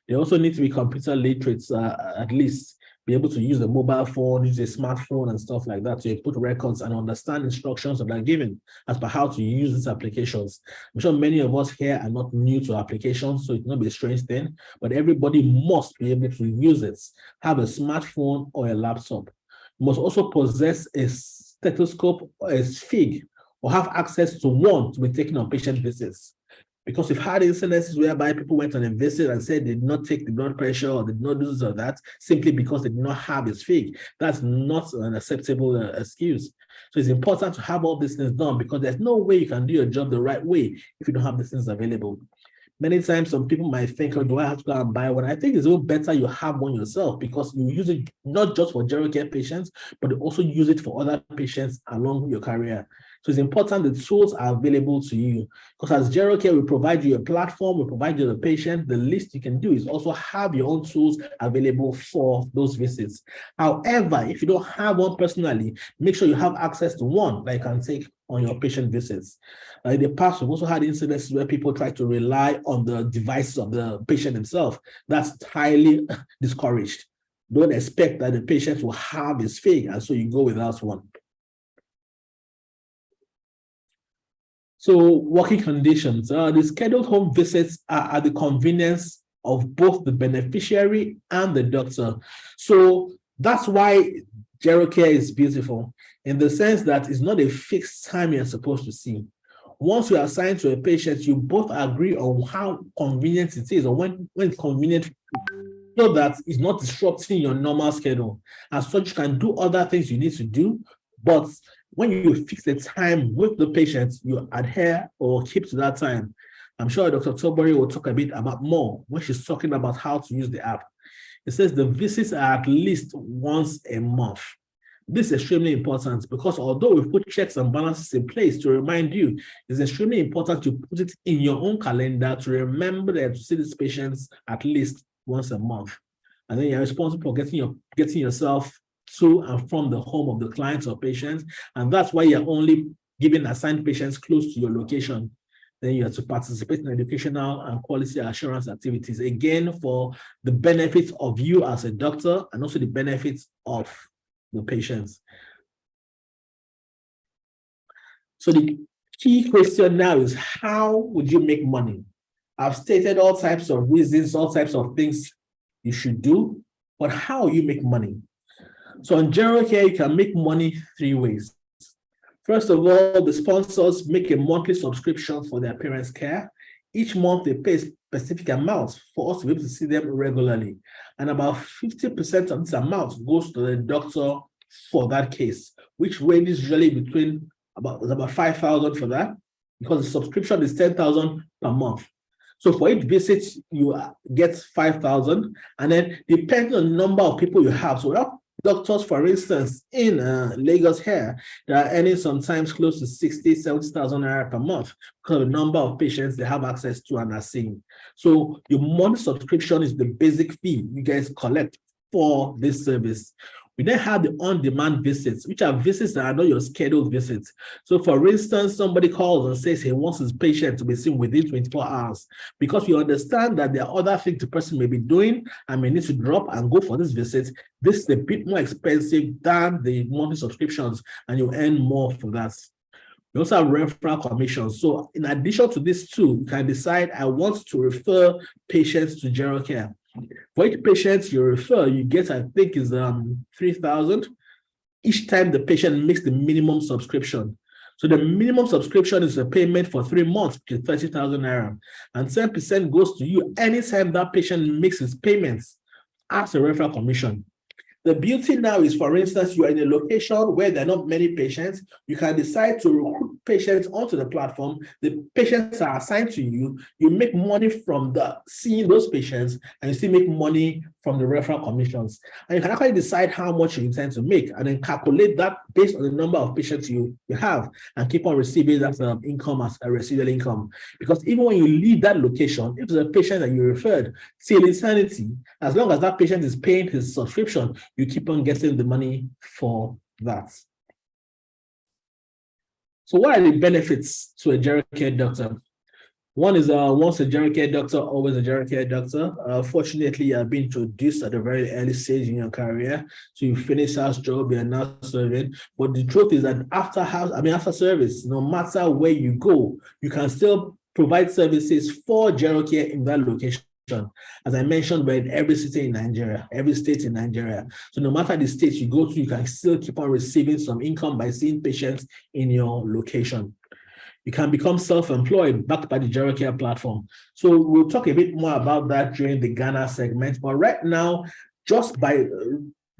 They also need to be computer literate, at least be able to use a mobile phone, use a smartphone and stuff like that to put records and understand instructions that are given as per how to use these applications. I'm sure many of us here are not new to applications, so it's not be a strange thing, but everybody must be able to use it, have a smartphone or a laptop. You must also possess a stethoscope or a SFIG or have access to one to be taken on patient visits. Because we've had incidences whereby people went on a visit and said they did not take the blood pressure or did not do this or that simply because they did not have a SFIG. That's not an acceptable excuse. So it's important to have all these things done because there's no way you can do your job the right way if you don't have these things available. Many times some people might think, oh, do I have to go and buy one? I think it's a little better you have one yourself because you use it not just for Gerocare patients, but you also use it for other patients along your career. So it's important the tools are available to you because as Gerocare, we provide you a platform, we provide you the patient. The least you can do is also have your own tools available for those visits. However, if you don't have one personally, make sure you have access to one that you can take on your patient visits. In the past, we've also had incidences where people try to rely on the devices of the patient himself. That's highly discouraged. Don't expect that the patient will have his FIG, and so you go without one. So working conditions. The scheduled home visits are at the convenience of both the beneficiary and the doctor. So that's why Gerocare is beautiful in the sense that it's not a fixed time you're supposed to see. Once you are assigned to a patient, you both agree on how convenient it is or when it's convenient so that it's not disrupting your normal schedule. As such, you can do other things you need to do, but when you fix the time with the patient, you adhere or keep to that time. I'm sure Dr. Tobori will talk a bit about more when she's talking about how to use the app. It says the visits are at least once a month. This is extremely important because although we put checks and balances in place to remind you, it's extremely important to put it in your own calendar to remember that to see these patients at least once a month. And then you're responsible for getting yourself to and from the home of the clients or patients. And that's why you're only giving assigned patients close to your location. Then you have to participate in educational and quality assurance activities, again, for the benefits of you as a doctor and also the benefits of the patients. So the key question now is, how would you make money? I've stated all types of reasons, all types of things you should do, but how you make money? So on Gerocare, you can make money 3 ways. First of all, the sponsors make a monthly subscription for their parents' care. Each month, they pay specific amounts for us to be able to see them regularly. And about 50% of this amount goes to the doctor for that case, which ranges usually between about 5,000 for that, because the subscription is 10,000 per month. So for each visit, you get 5,000, and then depending on the number of people you have. So we have doctors, for instance, in Lagos here, they are earning sometimes close to 60, 70,000 naira per month because of the number of patients they have access to and are seeing. So your monthly subscription is the basic fee you guys collect for this service. We then have the on-demand visits, which are visits that are not your scheduled visits. So for instance, somebody calls and says he wants his patient to be seen within 24 hours. Because you understand that there are other things the person may be doing and may need to drop and go for this visit, this is a bit more expensive than the monthly subscriptions, and you earn more for that. We also have referral commissions. So in addition to this too, you can decide, I want to refer patients to Gerocare. For each patient you refer, you get, I think, is 3,000 each time the patient makes the minimum subscription. So the minimum subscription is a payment for 3 months, which is 30,000 naira, and 10% goes to you anytime that patient makes his payments as a referral commission. The beauty now is, for instance, you are in a location where there are not many patients, you can decide to recruit patients onto the platform. The patients are assigned to you. You make money from seeing those patients, and you still make money from the referral commissions. And you can actually decide how much you intend to make, and then calculate that based on the number of patients you have, and keep on receiving that income as a residual income. Because even when you leave that location, if there's a patient that you referred till eternity, as long as that patient is paying his subscription, you keep on getting the money for that. So what are the benefits to a Gerocare doctor? One is once a Gerocare doctor, always a Gerocare doctor. Fortunately, you have been introduced at a very early stage in your career. So you finish house job, you're now serving. But the truth is that after service, no matter where you go, you can still provide services for Gerocare in that location. As I mentioned, we're in every city in Nigeria, every state in Nigeria. So no matter the state you go to, you can still keep on receiving some income by seeing patients in your location. You can become self-employed backed by the Gerocare platform. So we'll talk a bit more about that during the Ghana segment. But right now, just by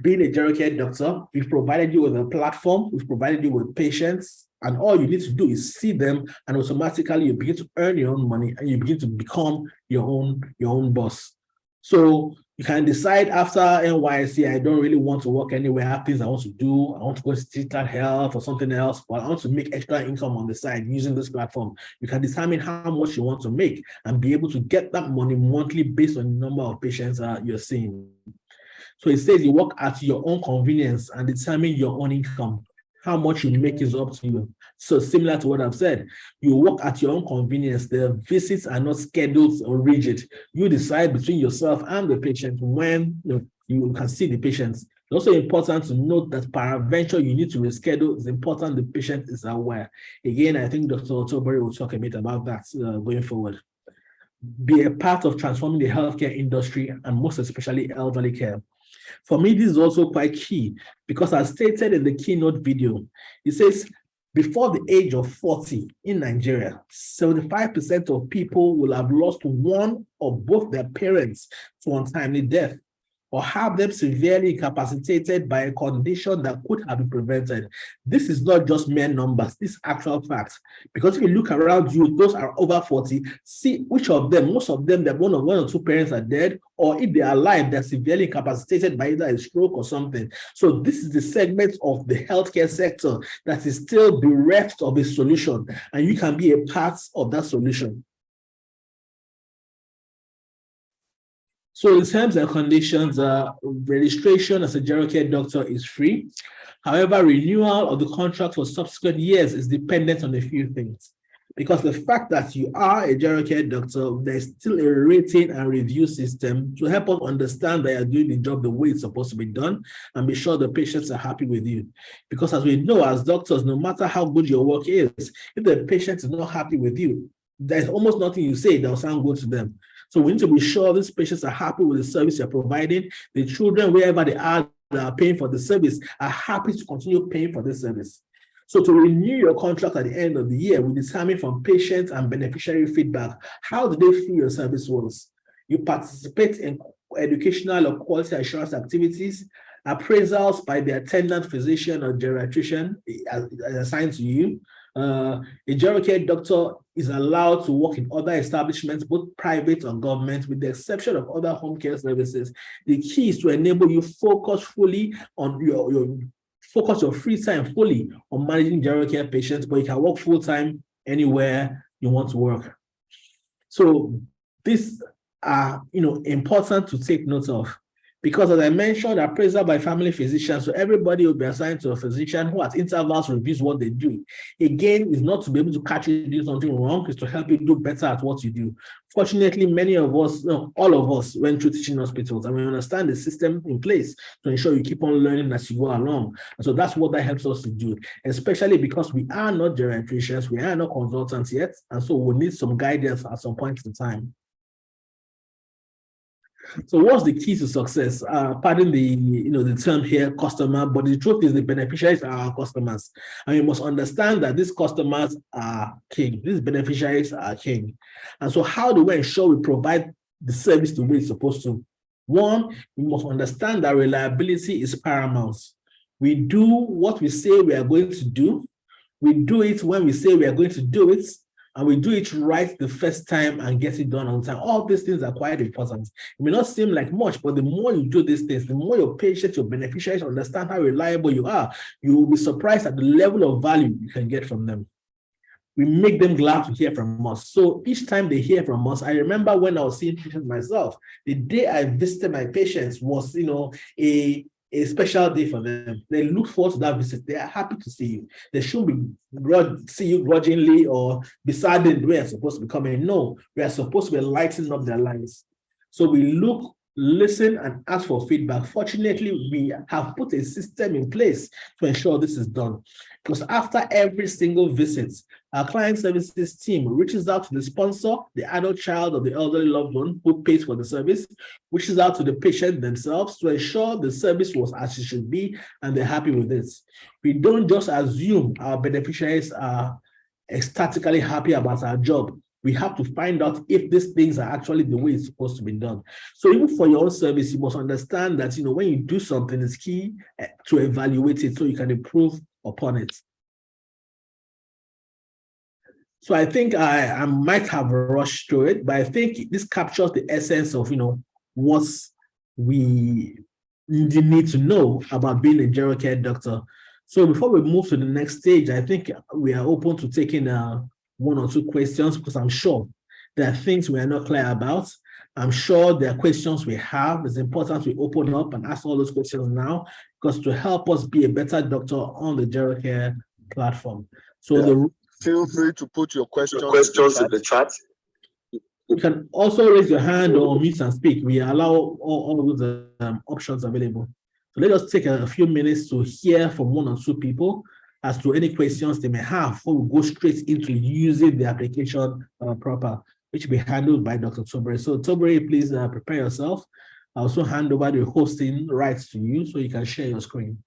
being a Gerocare doctor, we've provided you with a platform, we've provided you with patients, and all you need to do is see them, and automatically you begin to earn your own money, and you begin to become your own boss. So you can decide after NYC, I don't really want to work anywhere, I have things I want to do, I want to go to digital health or something else, but I want to make extra income on the side using this platform. You can determine how much you want to make and be able to get that money monthly based on the number of patients you're seeing. So it says you work at your own convenience and determine your own income. How much you make is up to you. So similar to what I've said, you work at your own convenience. The visits are not scheduled or rigid. You decide between yourself and the patient when you can see the patients. It's also important to note that peradventure you need to reschedule. It's important the patient is aware. Again, I think Dr. Otobori will talk a bit about that going forward. Be a part of transforming the healthcare industry, and most especially elderly care. For me, this is also quite key because, as stated in the keynote video, it says before the age of 40 in Nigeria, 75% of people will have lost one or both their parents to untimely death, or have them severely incapacitated by a condition that could have been prevented. This is not just mere numbers, this is actual facts. Because if you look around you, those are over 40, see which of them, most of them, that one or two parents are dead, or if they are alive, they're severely incapacitated by either a stroke or something. So this is the segment of the healthcare sector that is still bereft of a solution, and you can be a part of that solution. So in terms and conditions, registration as a Gerocare doctor is free. However, renewal of the contract for subsequent years is dependent on a few things. Because the fact that you are a Gerocare doctor, there's still a rating and review system to help us understand that you're doing the job the way it's supposed to be done and be sure the patients are happy with you. Because as we know, as doctors, no matter how good your work is, if the patient is not happy with you, there's almost nothing you say that will sound good to them. So we need to be sure these patients are happy with the service you're providing. The children, wherever they are that are paying for the service, are happy to continue paying for this service. So to renew your contract at the end of the year, we determine from patient and beneficiary feedback, how do they feel your service was? You participate in educational or quality assurance activities, appraisals by the attendant physician or geriatrician assigned to you. A Gerocare doctor is allowed to work in other establishments, both private or government, with the exception of other home care services. The key is to enable you focus fully on focus your free time fully on managing Gerocare patients, but you can work full-time anywhere you want to work. So these are important to take note of. Because as I mentioned, appraisal by family physicians, so everybody will be assigned to a physician who at intervals reviews what they do. Again, is not to be able to catch you doing something wrong, it's to help you do better at what you do. Fortunately, many of us, no, all of us went through teaching hospitals and we understand the system in place to ensure you keep on learning as you go along. And so that's what that helps us to do, especially because we are not geriatricians, we are not consultants yet, and so we need some guidance at some point in time. So what's the key to success? Pardon the term here, customer, but the truth is the beneficiaries are our customers. And you must understand that these customers are king. These beneficiaries are king. And so how do we ensure we provide the service the way it's supposed to? One, we must understand that reliability is paramount. We do what we say we are going to do. We do it when we say we are going to do it. And we do it right the first time and get it done on time. All these things are quite important. It may not seem like much, but the more you do these things, the more your patients, your beneficiaries understand how reliable you are. You will be surprised at the level of value you can get from them. We make them glad to hear from us. So each time they hear from us, I remember when I was seeing patients myself, the day I visited my patients was, a special day for them. They look forward to that visit. They are happy to see you. They shouldn't see you grudgingly or be saddened we are supposed to be coming. No, we are supposed to be lightening up their lives. So we look, listen, and ask for feedback. Fortunately, we have put a system in place to ensure this is done. Because after every single visit, our client services team reaches out to the sponsor, the adult child, or the elderly loved one who pays for the service, reaches out to the patient themselves to ensure the service was as it should be and they're happy with it. We don't just assume our beneficiaries are ecstatically happy about our job. We have to find out if these things are actually the way it's supposed to be done. So even for your own service, you must understand that when you do something, it's key to evaluate it so you can improve upon it. So I think I might have rushed through it, but I think this captures the essence of what we need to know about being a Gerocare doctor. So before we move to the next stage, I think we are open to taking one or two questions because I'm sure there are things we are not clear about. I'm sure there are questions we have. It's important we open up and ask all those questions now because to help us be a better doctor on the Gerocare platform. So feel free to put your questions in the chat. You can also raise your hand or mute and speak. We allow all of those options available. So let us take a few minutes to hear from one or two people as to any questions they may have before we go straight into using the application proper, which will be handled by Dr. Tobere. So Tobere, please prepare yourself. I'll also hand over the hosting rights to you so you can share your screen.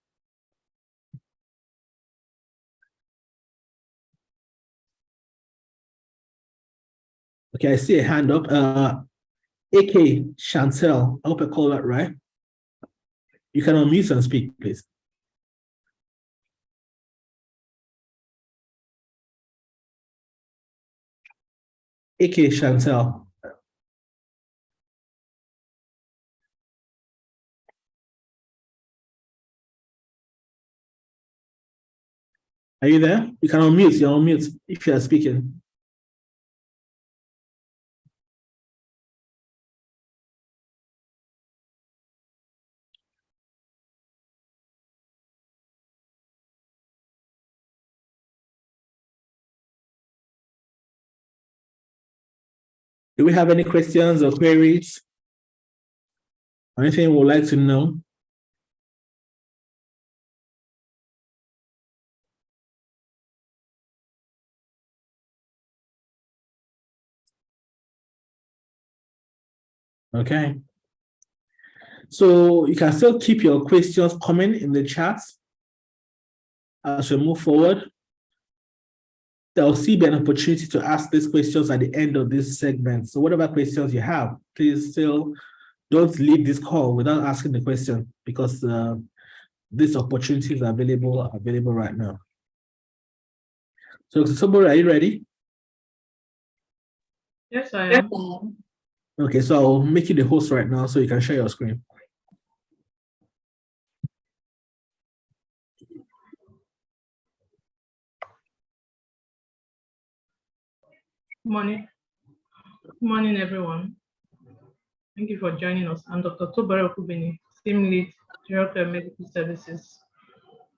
Okay, I see a hand up. AK Chantel, I hope I call that right. You can unmute and speak, please. AK Chantel. Are you there? You can unmute. You're on mute if you are speaking. Do we have any questions or queries? Anything you would like to know? Okay. So you can still keep your questions coming in the chat as we move forward. There will still be an opportunity to ask these questions at the end of this segment. So whatever questions you have, please still don't leave this call without asking the question, because these opportunities are available right now. So Sobori, are you ready? Yes, I am. Okay, so I'll make you the host right now so you can share your screen. Good morning, everyone. Thank you for joining us. I'm Dr. Tobere Okubini, Team Lead, Gerocare Medical Services.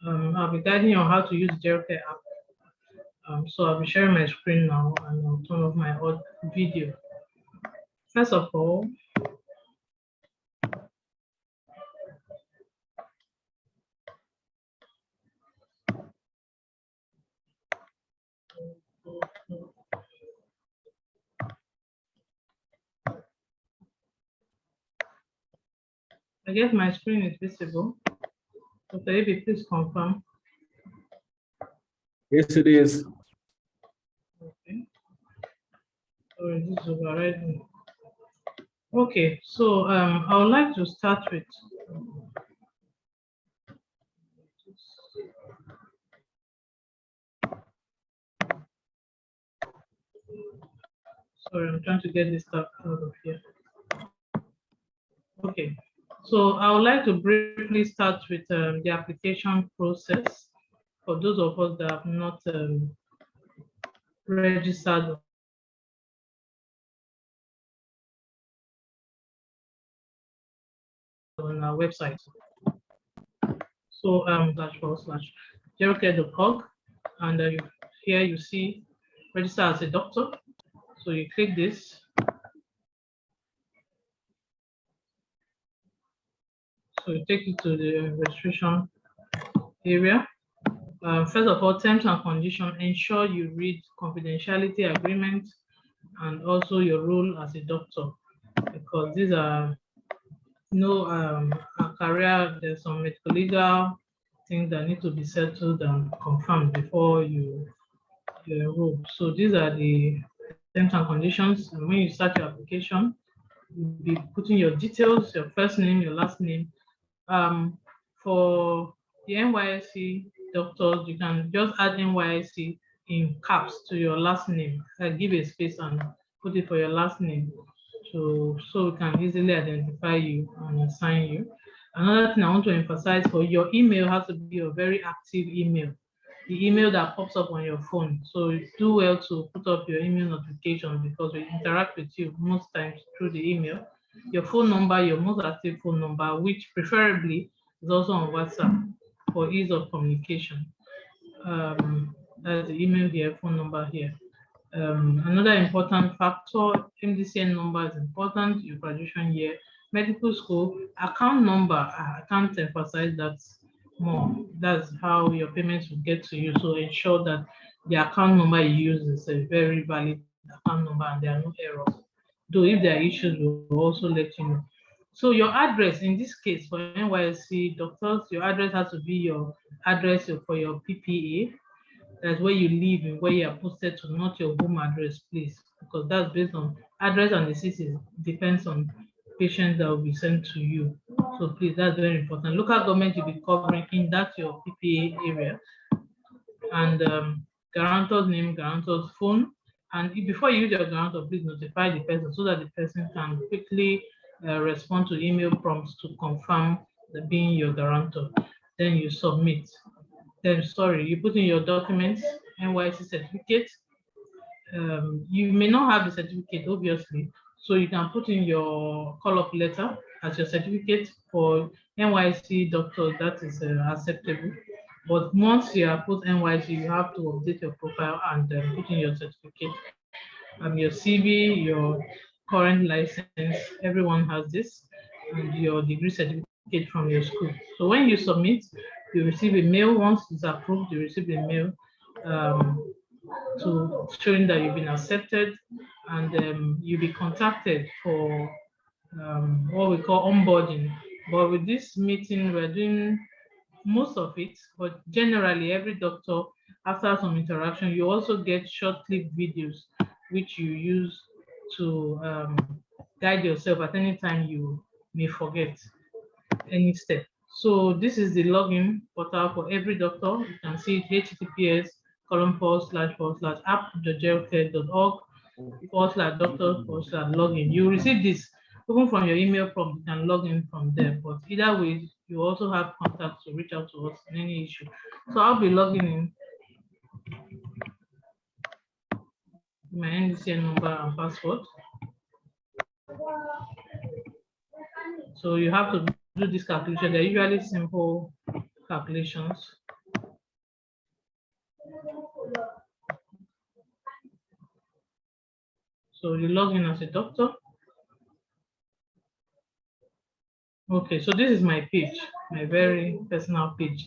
I'll be guiding you on how to use Gerocare app. So I'll be sharing my screen now and I'll turn off my video. First of all, I guess my screen is visible. Dr. Ibi, please confirm. Yes, it is. Okay. So this is overriding. Okay, so I would like to start with sorry, I'm trying to get this stuff out of here. Okay, so I would like to briefly start with the application process for those of us that have not registered on our website. So //gerocare.org, and here you see register as a doctor. So you click this. So it takes you to the registration area. First of all, terms and conditions, ensure you read confidentiality agreement and also your role as a doctor, because these are a career, there's some medical legal things that need to be settled and confirmed before you enroll. So these are the terms and conditions. And when you start your application, you'll be putting your details, your first name, your last name. For the NYSC doctors, you can just add NYSC in caps to your last name. Give a space and put it for your last name, so we can easily identify you and assign you. Another thing I want to emphasize, for your email has to be a very active email, the email that pops up on your phone. So do well to put up your email notifications, because we interact with you most times through the email. Your phone number, your most active phone number, which preferably is also on WhatsApp for ease of communication. That's the email here, phone number here. Another important factor, MDCN number is important, your graduation year, medical school, account number, I can't emphasize that more. That's how your payments will get to you. So ensure that the account number you use is a very valid account number and there are no errors. Though if there are issues, we'll also let you know. So your address, in this case for NYSC doctors, your address has to be your address for your PPA. That's where you live and where you are posted to, not your home address, please, because that's based on address and the city depends on patients that will be sent to you. So please, that's very important. Local government you'll be covering in that your PPA area, and guarantor's name, guarantor's phone. And before you use your guarantor, please notify the person so that the person can quickly respond to email prompts to confirm the being your guarantor. Then you submit. Then you put in your documents, NYC certificate. You may not have the certificate, obviously, so you can put in your call-up letter as your certificate. For NYC doctors, that is acceptable. But once you have put NYC, you have to update your profile and put in your certificate, your CV, your current license. Everyone has this, and your degree certificate from your school. So when you submit, you receive a mail. Once it's approved, you receive a mail to showing that you've been accepted, and you'll be contacted for what we call onboarding. But with this meeting, we're doing most of it, but generally every doctor, after some interaction, you also get short clip videos which you use to guide yourself at any time you may forget any step. So this is the login portal for every doctor. You can see it, https://app.gerocare.org/doctor/login. You receive this even from your email prompt. You can log in from there, but either way, you also have contacts to reach out to us in any issue. So I'll be logging in my NDCN number and password. So you have to do this calculation. They're usually simple calculations. So you log in as a doctor. Okay, so this is my page, my very personal page.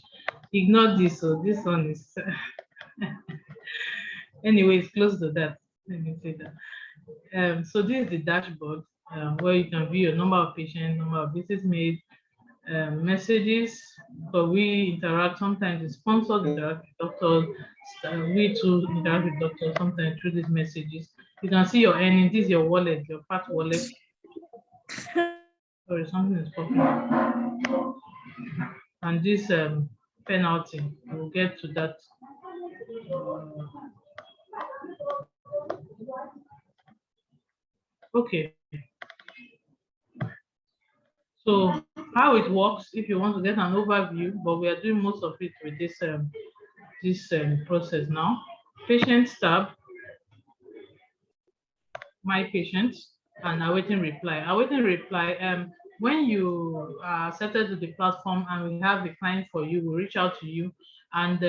Ignore this, so this one is anyways, close to that. Let me say that. So this is the dashboard where you can view your number of patients, number of visits made, messages, but we interact, sometimes the sponsors interact with doctors, we too interact with doctors sometimes through these messages. You can see your earnings, this is your wallet, your part wallet. Sorry, something is popping up. And this penalty, we'll get to that. Okay. So how it works, if you want to get an overview, but we are doing most of it with this process now. Patients tab, my patients, and awaiting reply. Awaiting reply, when you are accepted to the platform and we have a client for you, we reach out to you and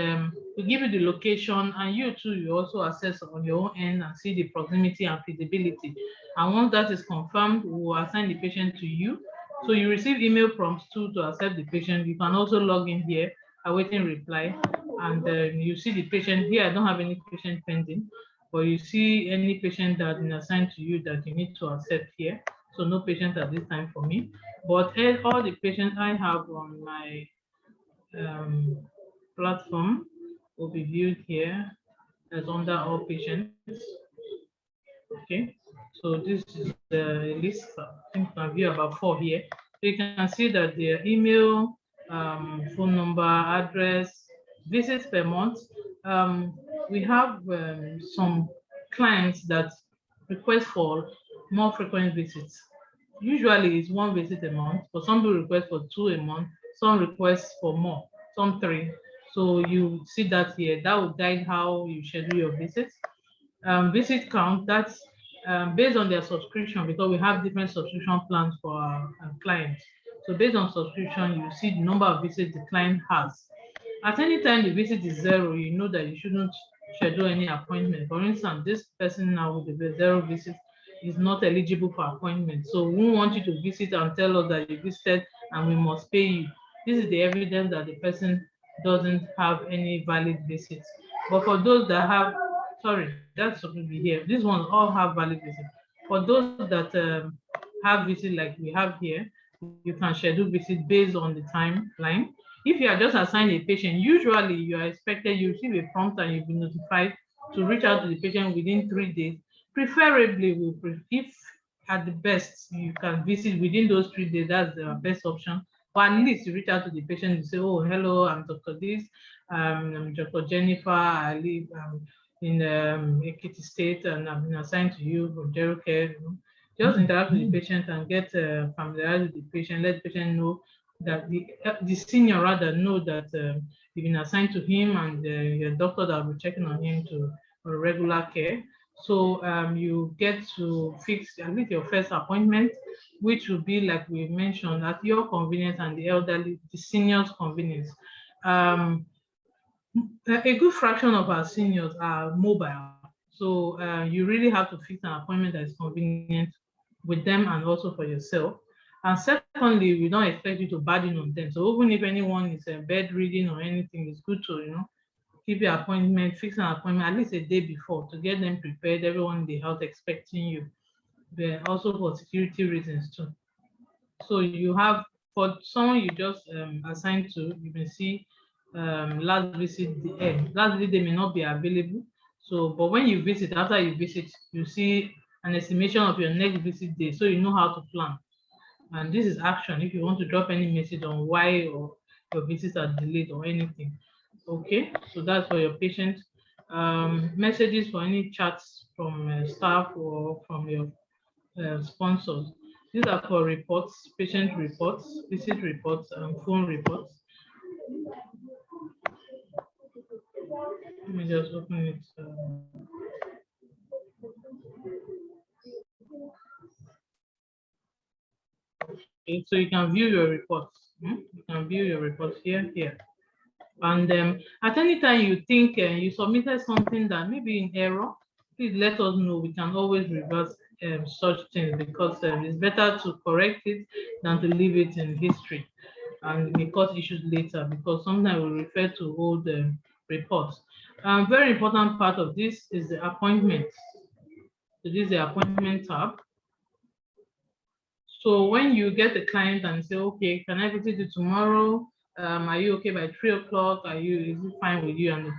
we give you the location, and you too, you also assess on your own end and see the proximity and feasibility. And once that is confirmed, we will assign the patient to you. So you receive email prompts too to accept the patient. You can also log in here, awaiting reply, and you see the patient here. I don't have any patient pending, but you see any patient that has been assigned to you that you need to accept here. So no patient at this time for me, but all the patients I have on my platform will be viewed here as under all patients. Okay, so this is the list. I think I view about 4 here. So you can see that their email, phone number, address, visits per month. We have some clients that request for more frequent visits. Usually it's 1 visit a month, but some people request for 2 a month, some request for more, some 3. So you see that here, that will guide how you schedule your visits. Visit count, that's based on their subscription, because we have different subscription plans for our clients. So based on subscription, you see the number of visits the client has. At any time the visit is 0, you know that you shouldn't schedule any appointment. For instance, this person now with the 0 visits is not eligible for appointment. So we want you to visit and tell us that you visited and we must pay you. This is the evidence that the person doesn't have any valid visits. But for those that have, sorry, that's supposed to be here. These ones all have valid visits. For those that have visit like we have here, you can schedule visit based on the timeline. If you are just assigned a patient, usually you are expected, you receive a prompt and you'll be notified to reach out to the patient within 3 days. Preferably, if at the best you can visit within those 3 days, that's the best option. But at least you reach out to the patient and say, oh, hello, I'm Dr. This, I'm Dr. Jennifer, I live in Ekiti State and I've been assigned to you from Gerocare. Just interact with the patient and get familiarized with the patient, let the patient know that the senior rather know that you've been assigned to him and your doctor that will be checking on him to regular care. So you get to fix at least your first appointment, which will be, like we mentioned, at your convenience and the elderly, the seniors' convenience. A good fraction of our seniors are mobile. So you really have to fix an appointment that is convenient with them and also for yourself. And secondly, we don't expect you to burden on them. So even if anyone is bedridden or anything, it's good to keep your appointment, fix an appointment at least a day before to get them prepared. Everyone in the house expecting you. But also for security reasons too. So you have for someone you just assigned to, you may see last visit last visit they may not be available. So, but when you visit, after you visit, you see an estimation of your next visit day, so you know how to plan. And this is action if you want to drop any message on why or your visits are delayed or anything. Okay, so that's for your patient. Messages for any chats from staff or from your sponsors. These are for reports, patient reports, visit reports, and phone reports. Let me just open it. Okay, so you can view your reports. You can view your reports here. And at any time you think you submitted something that may be in error, please let us know. We can always reverse such things because it's better to correct it than to leave it in history and may cause issues later because sometimes we refer to old reports. Very important part of this is the appointment. So this is the appointment tab. So when you get a client and say, okay, can I visit you tomorrow? Are you okay by 3 o'clock? Is it fine with you? And the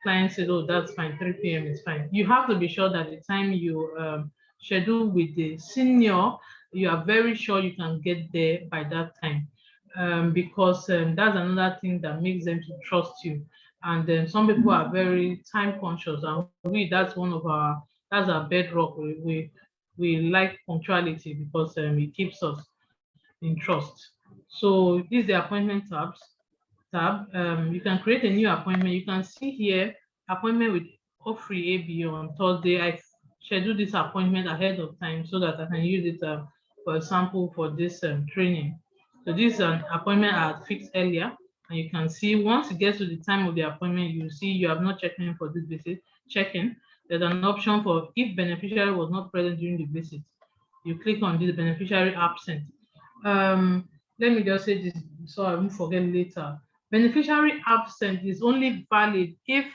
client says, oh, that's fine, 3 p.m. is fine. You have to be sure that the time you schedule with the senior, you are very sure you can get there by that time. Because that's another thing that makes them to trust you. And then some people are very time conscious, and that's our bedrock. We like punctuality because it keeps us in trust. So this is the appointment tab. You can create a new appointment. You can see here appointment with Ofri AB on Thursday. I scheduled this appointment ahead of time so that I can use it for example for this training. So this is an appointment I had fixed earlier, and you can see once it gets to the time of the appointment, you see you have not checked in for this visit. Check in. There's an option for if beneficiary was not present during the visit. You click on this beneficiary absent. Let me just say this so I won't forget later. Beneficiary absent is only valid if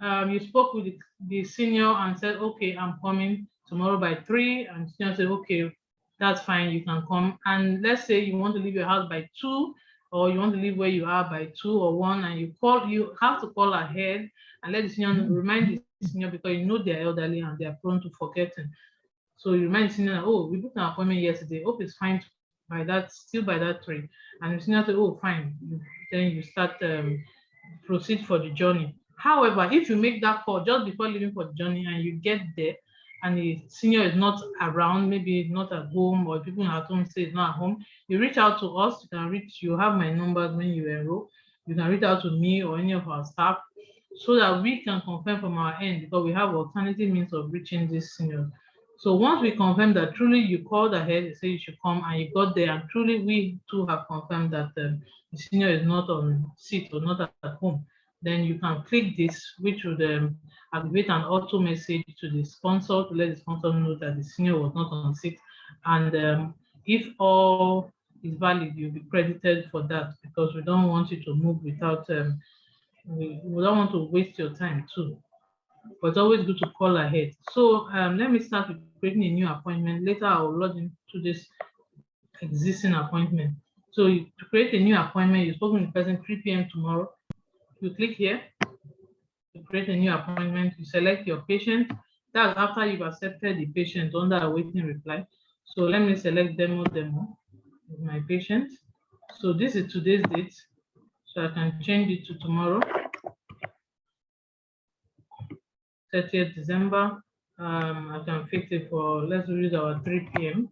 you spoke with the senior and said, okay, I'm coming tomorrow by 3, and the senior said, okay, that's fine, you can come. And let's say you want to leave your house by 2, or you want to leave where you are by 2 or 1, and you have to call ahead and let the senior remind the senior because you know they're elderly and they're prone to forgetting. So you remind the senior, oh, we booked an appointment yesterday. Hope it's fine by that 3. And the senior say, oh, fine. Then you start proceed for the journey. However, if you make that call just before leaving for the journey and you get there and the senior is not around, maybe not at home, or people at home say it's not at home, you reach out to us. You have my numbers when you enroll. You can reach out to me or any of our staff so that we can confirm from our end because we have alternative means of reaching this senior. So once we confirm that truly you called ahead, you say you should come and you got there, and truly we too have confirmed that the senior is not on seat or not at home, then you can click this, which would activate an auto message to the sponsor to let the sponsor know that the senior was not on seat. And if all is valid, you'll be credited for that because we don't want you to move without, we don't want to waste your time too. But it's always good to call ahead. So let me start with creating a new appointment. Later, I'll log into this existing appointment. So to create a new appointment, you're supposed to be present 3 p.m. tomorrow. You click here to create a new appointment. You select your patient. That's after you've accepted the patient under awaiting reply. So let me select demo with my patient. So this is today's date. So I can change it to tomorrow. 30th December. I can fix it for, let's use our 3 p.m.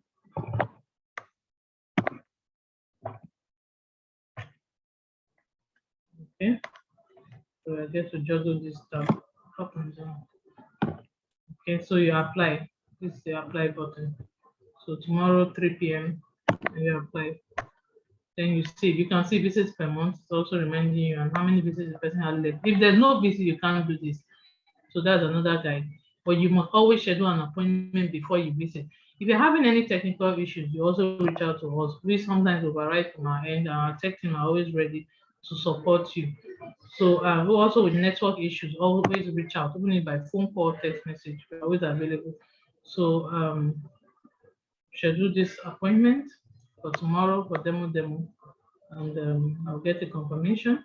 Okay. So I get to juggle this stuff up and down. Okay, so you apply. This is the apply button. So tomorrow 3 p.m. you apply. Then you see, you can see visits per month. It's also reminding you and how many visits the person has left. If there's no visit, you can't do this. So that's another guide. But you must always schedule an appointment before you visit. If you're having any technical issues, you also reach out to us. We sometimes override from our end, and our tech team are always ready to support you. So we also with network issues, always reach out, even if by phone call, text message, we're always available. So schedule this appointment for tomorrow for demo, and I'll get a confirmation.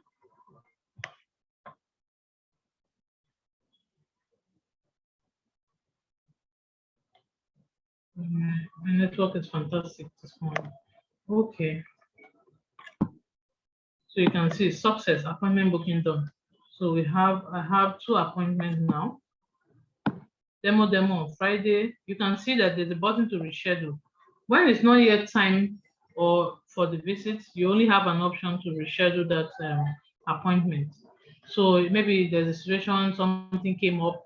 My network is fantastic this morning. Okay. So you can see success, appointment booking done. So I have 2 appointments now. Demo on Friday. You can see that there's a button to reschedule. When it's not yet time or for the visit, you only have an option to reschedule that appointment. So maybe there's a situation, something came up,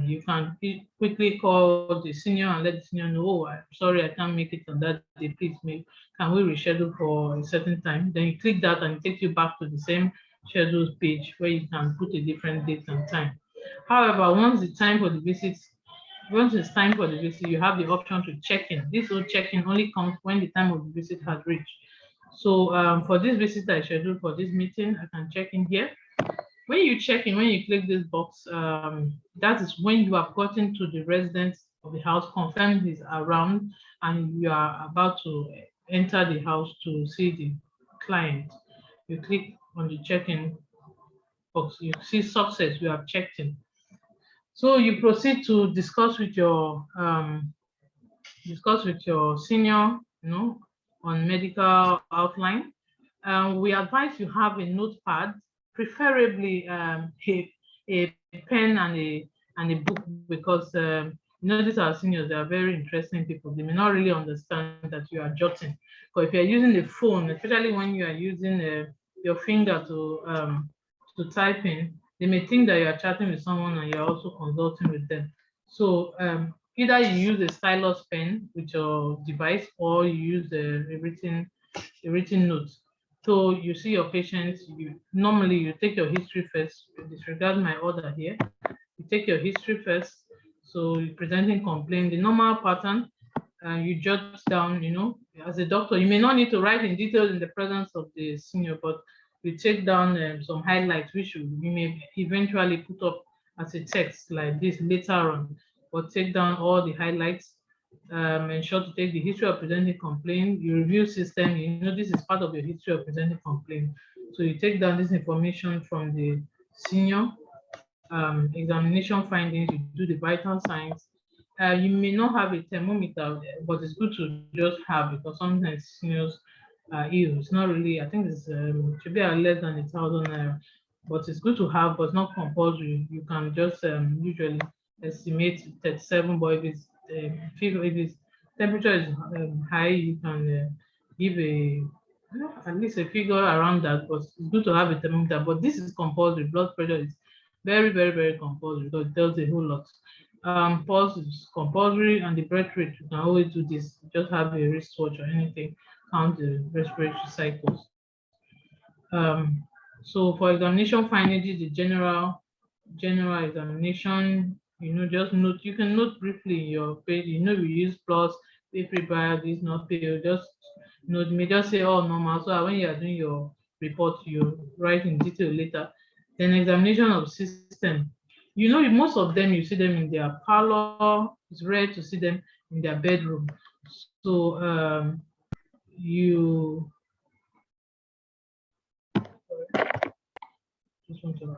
you can quickly call the senior and let the senior know, oh, I'm sorry, I can't make it on that day. Please, can we reschedule for a certain time? Then you click that and it takes you back to the same schedules page where you can put a different date and time. However, once it's time for the visit, you have the option to check in. This will check in only comes when the time of the visit has reached. So for this visit I scheduled for this meeting, I can check in here. When you check in, when you click this box, that is when you have gotten to the resident of the house, confirm he's around, and you are about to enter the house to see the client. You click on the check-in box, you see success, you have checked in. So you proceed to discuss with your senior, on medical outline. We advise you have a notepad, preferably a pen and a book, because these are seniors, they are very interesting people. They may not really understand that you are jotting. But if you're using the phone, especially when you are using your finger to type in, they may think that you are chatting with someone and you're also consulting with them. So either you use a stylus pen with your device, or you use a written note. So you see your patients, normally you take your history first. Disregard my order here. You take your history first. So you're presenting complaint, the normal pattern, you jot down, as a doctor, you may not need to write in detail in the presence of the senior, but you take down some highlights, which you may eventually put up as a text like this later on, but take down all the highlights. Ensure to take the history of presenting complaint, your review system, this is part of your history of presenting complaint. So you take down this information from the senior, examination findings, you do the vital signs. You may not have a thermometer, but it's good to just have, because sometimes seniors are ill. It's not really, I think it's should be less than 1,000 naira, but it's good to have, but not compulsory. You can just usually estimate 37, but if it's fever, if it's temperature is high, you can give at least a figure around that. But it's good to have a thermometer. But this is compulsory. Blood pressure is very, very, very compulsory, because it tells a whole lot. Pulse is compulsory, and the breath rate, you can always do this. Just have a wristwatch or anything, count the respiratory cycles. So for examination findings, the general examination, just note, you can note briefly in your page, we use plus, pay prepare, this not pay, just note, you may just say, oh, normal, so when you are doing your report, you write in detail later. Then examination of system, most of them, you see them in their parlor. It's rare to see them in their bedroom. So you just want to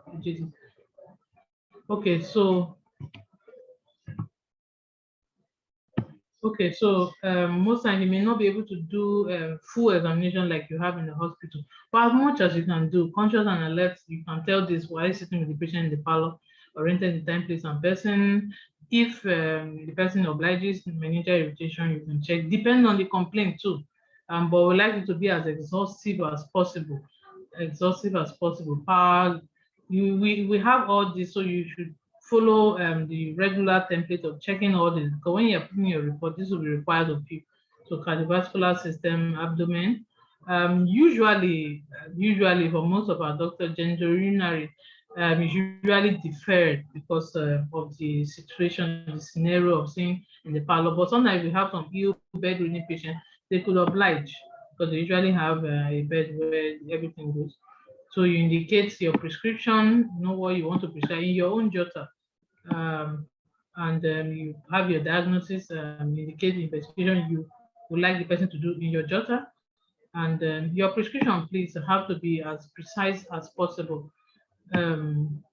okay, so most times you may not be able to do full examination like you have in the hospital, but as much as you can do, conscious and alert, you can tell this while sitting with the patient in the parlor, oriented the time, place, and person. If the person obliges meningeal irritation, you can check, depending on the complaint too. But we like it to be as exhaustive as possible. We have all this, so you should follow the regular template of checking all this, because when you're putting your report, this will be required of you. So cardiovascular system, abdomen, usually for most of our doctors, genitourinary, is usually deferred because of the situation, the scenario of seeing in the parlor. But sometimes we have some ill bedridden patients, they could oblige because they usually have a bed where everything goes. So you indicate your prescription, know what you want to prescribe in your own jotter, um, and you have your diagnosis, indicate the investigation you would like the person to do in your jotter, and your prescription, please, have to be as precise as possible. Um,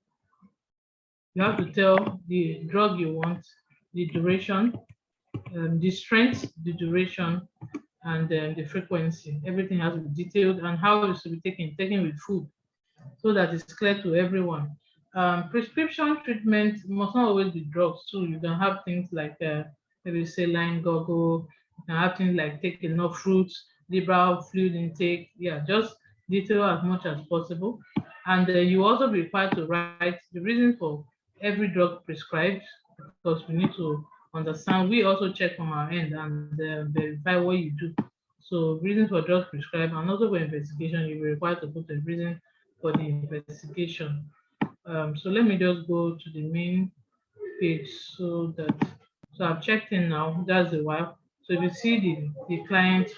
you have to tell the drug you want, the duration, the strength, the duration, and the frequency. Everything has to be detailed and how it should be taken with food, so that it's clear to everyone. Prescription treatment must not always be drugs too. You can have things like maybe saline goggle. You can have things like take enough fruits, liberal fluid intake. Yeah, just detail as much as possible. And you also be required to write the reason for every drug prescribed, because we need to understand. We also check from our end and verify what you do. So reasons for drugs prescribed, and also for investigation, you will be required to put a reason for the investigation. So let me just go to the main page so that, so I've checked in now. That's the while. So if you see the client,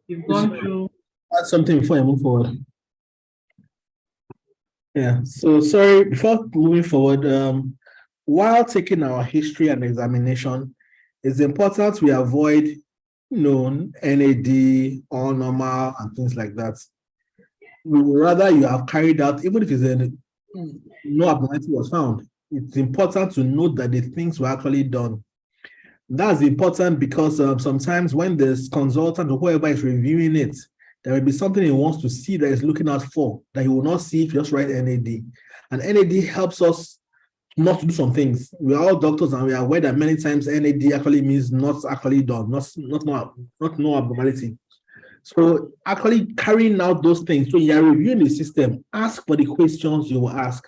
you've gone through. Add something before I move forward. Yeah. So sorry, before moving forward, while taking our history and examination, it's important we avoid NAD, all normal, and things like that. We would rather you have carried out, even if it's no abnormality was found, it's important to note that the things were actually done. That's important because sometimes when the consultant or whoever is reviewing it, there will be something he wants to see that he's looking out for that he will not see if you just write NAD. And NAD helps us not to do some things. We are all doctors and we are aware that many times NAD actually means not actually done, not no abnormality. So actually carrying out those things, so you are reviewing the system, ask for the questions you will ask.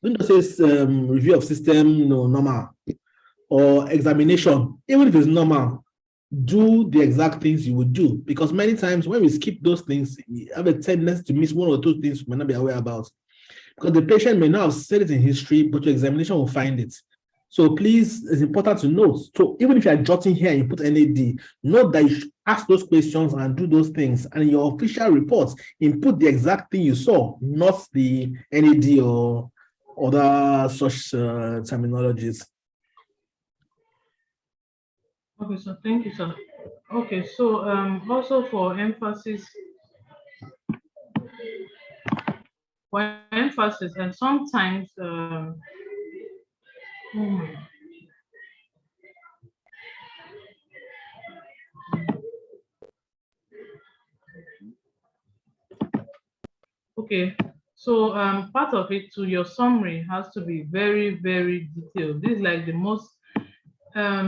Don't just say review of system, normal, or examination, even if it's normal, do the exact things you would do. Because many times when we skip those things, we have a tendency to miss one or two things we may not be aware about. Because the patient may not have said it in history, but your examination will find it. So please, it's important to note. So even if you are jotting here and you put NAD, note that you should ask those questions and do those things. And in your official reports, input the exact thing you saw, not the NAD or other such terminologies. Okay, so thank you, sir. Okay, so also for emphasis, and sometimes hmm, okay, so part of it too, your summary has to be very, very detailed. This is like the most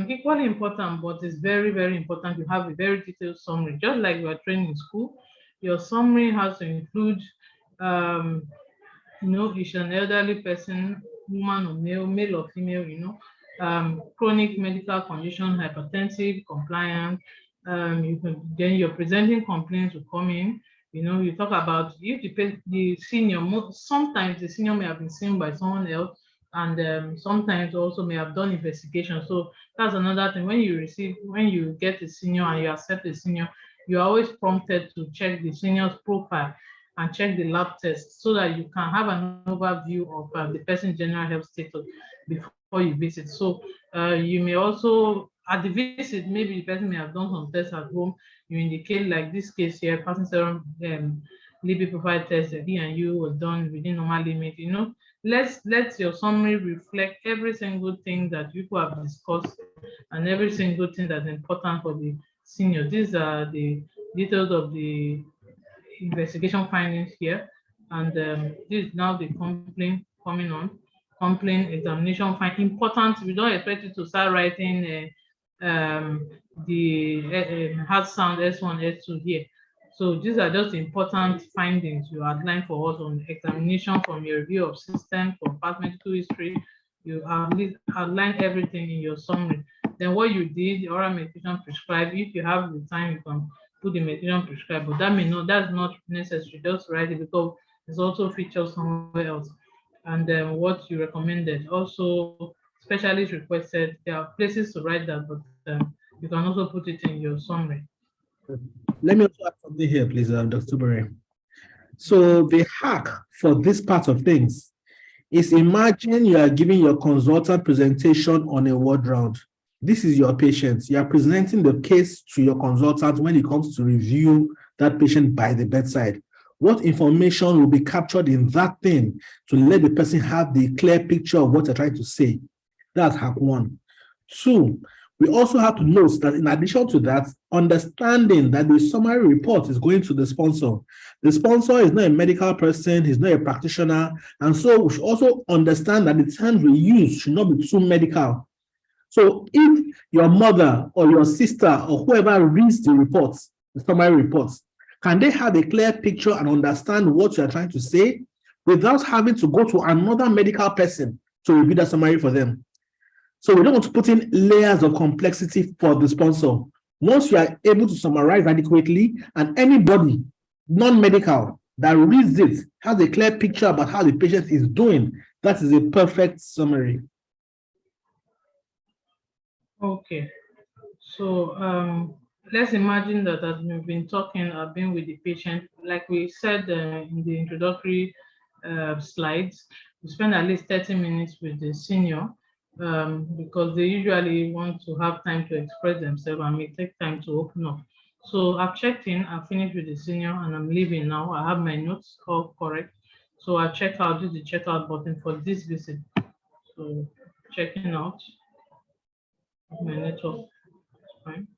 equally important, but it's very, very important to have a very detailed summary. Just like you are trained in school, your summary has to include, is an elderly person, woman or male or female, chronic medical condition, hypertensive, compliant. Then you're presenting complaints will come in. You talk about if the senior, sometimes the senior may have been seen by someone else, and sometimes also may have done investigation. So that's another thing. When you get a senior and you accept a senior, you're always prompted to check the senior's profile and check the lab test so that you can have an overview of the person's general health status before you visit. So you may also, at the visit, maybe the person may have done some tests at home. You indicate like this case here, passing serum lipid profile test, he and you was done within normal limit. Let your summary reflect every single thing that people have discussed and every single thing that's important for the senior. These are the details of the investigation findings here, and this is now the complaint coming on. Complaint examination find important. We don't expect you to start writing the hard sound S1, S2 here. So these are just important findings you outline for us on examination from your review of system, from past medical history. You outline everything in your summary. Then what you did, oral medication prescribed. If you have the time, you can put the medication prescribed, but that's not necessary. Just write it because it's also featured somewhere else. and what you recommended. Also, specialist requested, there are places to write that, but you can also put it in your summary. Let me also add something here, please, Dr. Bere. So the hack for this part of things is, imagine you are giving your consultant presentation on a ward round. This is your patient. You are presenting the case to your consultant when it comes to review that patient by the bedside. What information will be captured in that thing to let the person have the clear picture of what you're trying to say? That's hack one. Two, we also have to note that in addition to that, understanding that the summary report is going to the sponsor. The sponsor is not a medical person, he's not a practitioner, and so we should also understand that the terms we use should not be too medical. So if your mother or your sister or whoever reads the reports, the summary reports, can they have a clear picture and understand what you are trying to say without having to go to another medical person to review the summary for them? So we don't want to put in layers of complexity for the sponsor. Once you are able to summarize adequately, and anybody non-medical that reads it has a clear picture about how the patient is doing, that is a perfect summary. Okay, so let's imagine that as we've been talking, I've been with the patient, like we said in the introductory slides, we spend at least 30 minutes with the senior because they usually want to have time to express themselves and may take time to open up. So I've checked in, I've finished with the senior and I'm leaving now. I have my notes all correct. So I check out, do the checkout button for this visit. So checking out. My network is fine.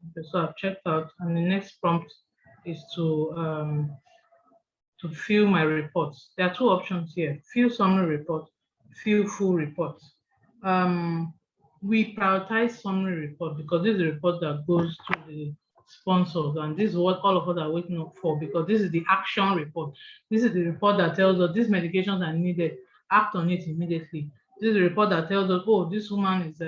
Okay, so I've checked out, and the next prompt is to fill my reports. There are two options here: fill summary report, fill full report. We prioritize summary report because this is a report that goes to the sponsors, and this is what all of us are waiting up for, because this is the action report. This is the report that tells us these medications are needed, act on it immediately. This is a report that tells us, oh, this woman is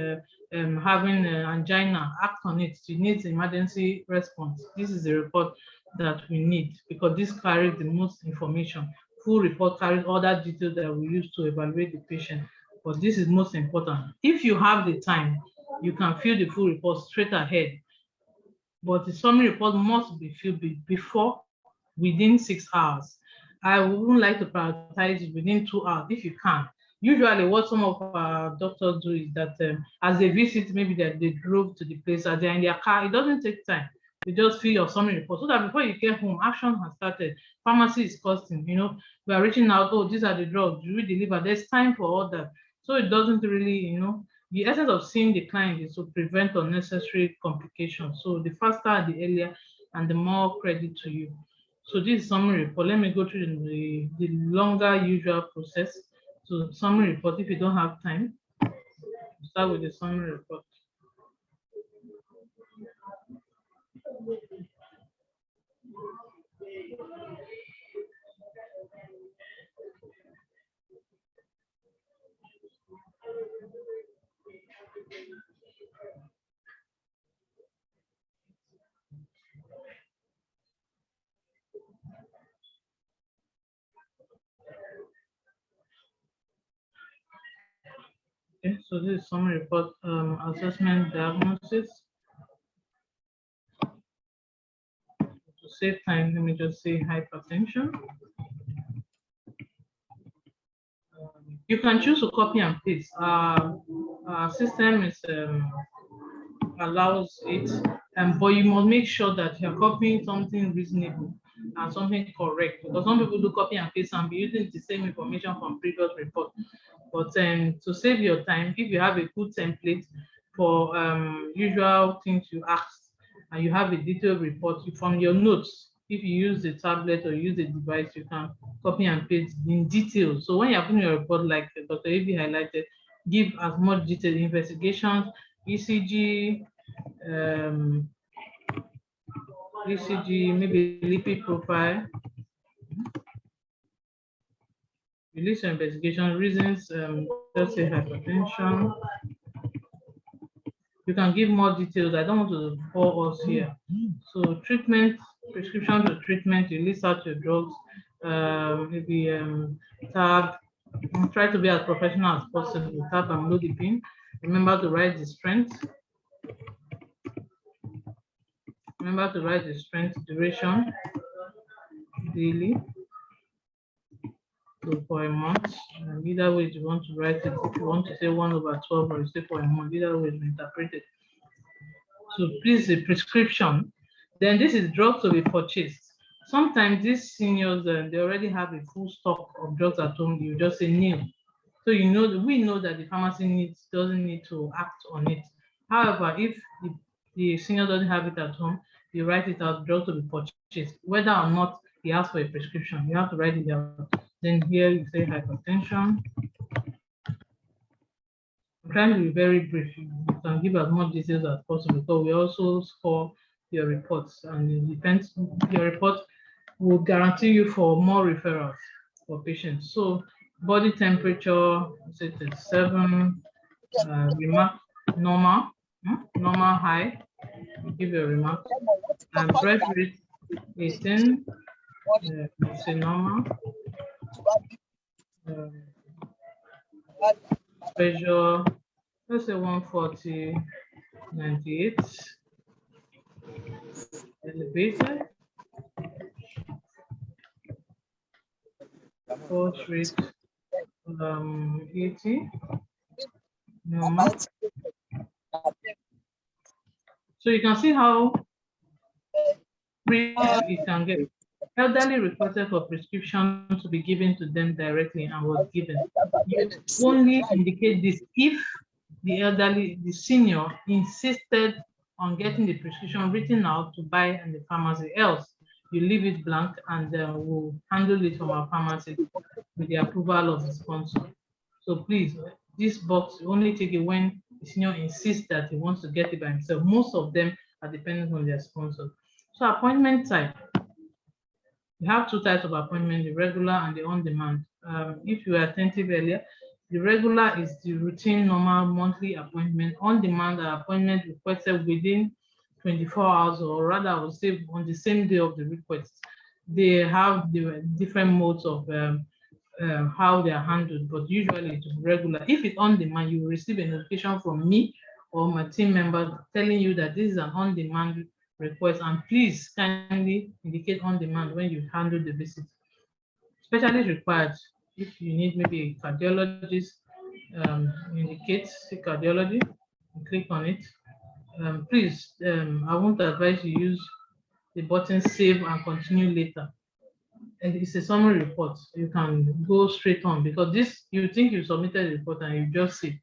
having angina, act on it, she needs emergency response. This is the report that we need because this carries the most information. Full report carries all that detail that we use to evaluate the patient, but this is most important. If you have the time, you can fill the full report straight ahead, but the summary report must be filled before, within 6 hours. I wouldn't like to prioritize it within 2 hours if you can. Usually what some of our doctors do is that as they visit, maybe they drove to the place, as they're in their car, it doesn't take time. You just fill your summary report so that before you get home, action has started. Pharmacy is costing, we are reaching out, oh, these are the drugs, do we deliver? There's time for all that. So it doesn't really, the essence of seeing the client is to prevent unnecessary complications. So the faster, the earlier, and the more credit to you. So this is summary report. Let me go through the longer usual process. So summary report, if you don't have time, start with the summary report. Okay, so this is summary report, assessment diagnosis. To save time, let me just say hypertension. You can choose to copy and paste. Our system is allows it, but you must make sure that you're copying something reasonable and something correct, because some people do copy and paste and be using the same information from previous report. But to save your time, if you have a good template for usual things you ask, and you have a detailed report from your notes, if you use the tablet or use the device, you can copy and paste in detail. So when you're putting your report, like Dr. A.B. highlighted, give as much detail: investigations, ECG, ECG, maybe lipid profile, You list your investigation reasons, just say hypertension. You can give more details. I don't want to bore us here. So treatment, prescription to treatment, you list out your drugs, maybe tab, try to be as professional as possible, tab and amlodipine. Remember to write the strength. Remember to write the strength, duration, daily. So for a month, either way you want to write it. If you want to say 1/12 or you say for a month, either way is interpreted. So please, the prescription. Then this is drugs to be purchased. Sometimes these seniors, they already have a full stock of drugs at home. You just say nil. So you know that we know that the pharmacy doesn't need to act on it. However, if the senior doesn't have it at home, you write it out, drugs to be purchased, whether or not he asks for a prescription. You have to write it out. Then here you say hypertension. I'm trying to be very brief. You can give as much details as possible, because we also score your reports, and it depends. Your report will guarantee you for more referrals for patients. So body temperature, say 37, remark normal, normal high. Give your remark. And breath rate 18, say normal. Pressure, let's say 140, 98. Elevated. Pulse rate 80. Normal. So you can see how brief it can get. Elderly requested for prescription to be given to them directly and was given. You only indicate this if the senior insisted on getting the prescription written out to buy in the pharmacy. Else, you leave it blank and we'll handle it from our pharmacy with the approval of the sponsor. So please, this box, you only take it when the senior insists that he wants to get it by himself. Most of them are dependent on their sponsor. So appointment type. We have two types of appointment, the regular and the on-demand. If you were attentive earlier, the regular is the routine, normal monthly appointment. On-demand are appointment requested within 24 hours, or rather, I would say on the same day of the request. They have the different modes of how they are handled, but usually it's regular. If it's on-demand, you will receive a notification from me or my team members telling you that this is an on-demand request, and please kindly indicate on demand when you handle the visit. Specialist required. If you need maybe a cardiologist, indicate the cardiology and click on it. Please, I won't advise you use the button save and continue later. And it's a summary report. You can go straight on, because this, you think you submitted the report and you just see.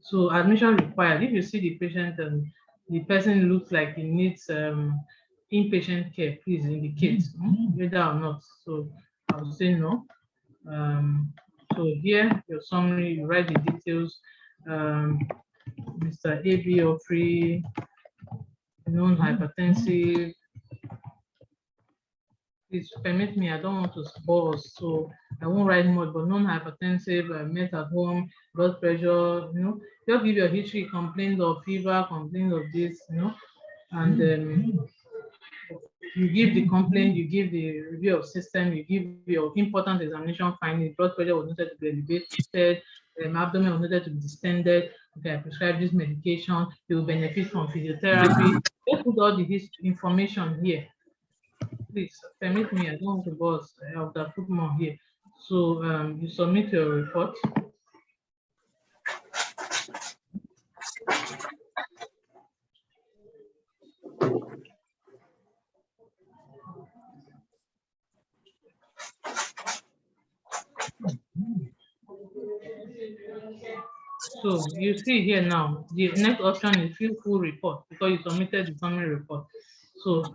So admission required. If you see the patient and the person looks like he needs inpatient care, please indicate whether or not. So I will say no. So here, your summary, you write the details. Mr. AB or free, non-hypertensive. Please permit me, I don't want to bore us, so I won't write more, but non-hypertensive, met at home, blood pressure, just give your history, complaint of fever, complaint of this, and you give the complaint, you give the review of system, you give your important examination findings. Blood pressure was noted to be elevated, abdomen was noted to be distended. Okay, I prescribe this medication, you will benefit from physiotherapy. Just put all the information here. Please permit me, I don't want to boss. I have to put more here. So you submit your report. So you see here now, the next option is fill full report, because you submitted the summary report. So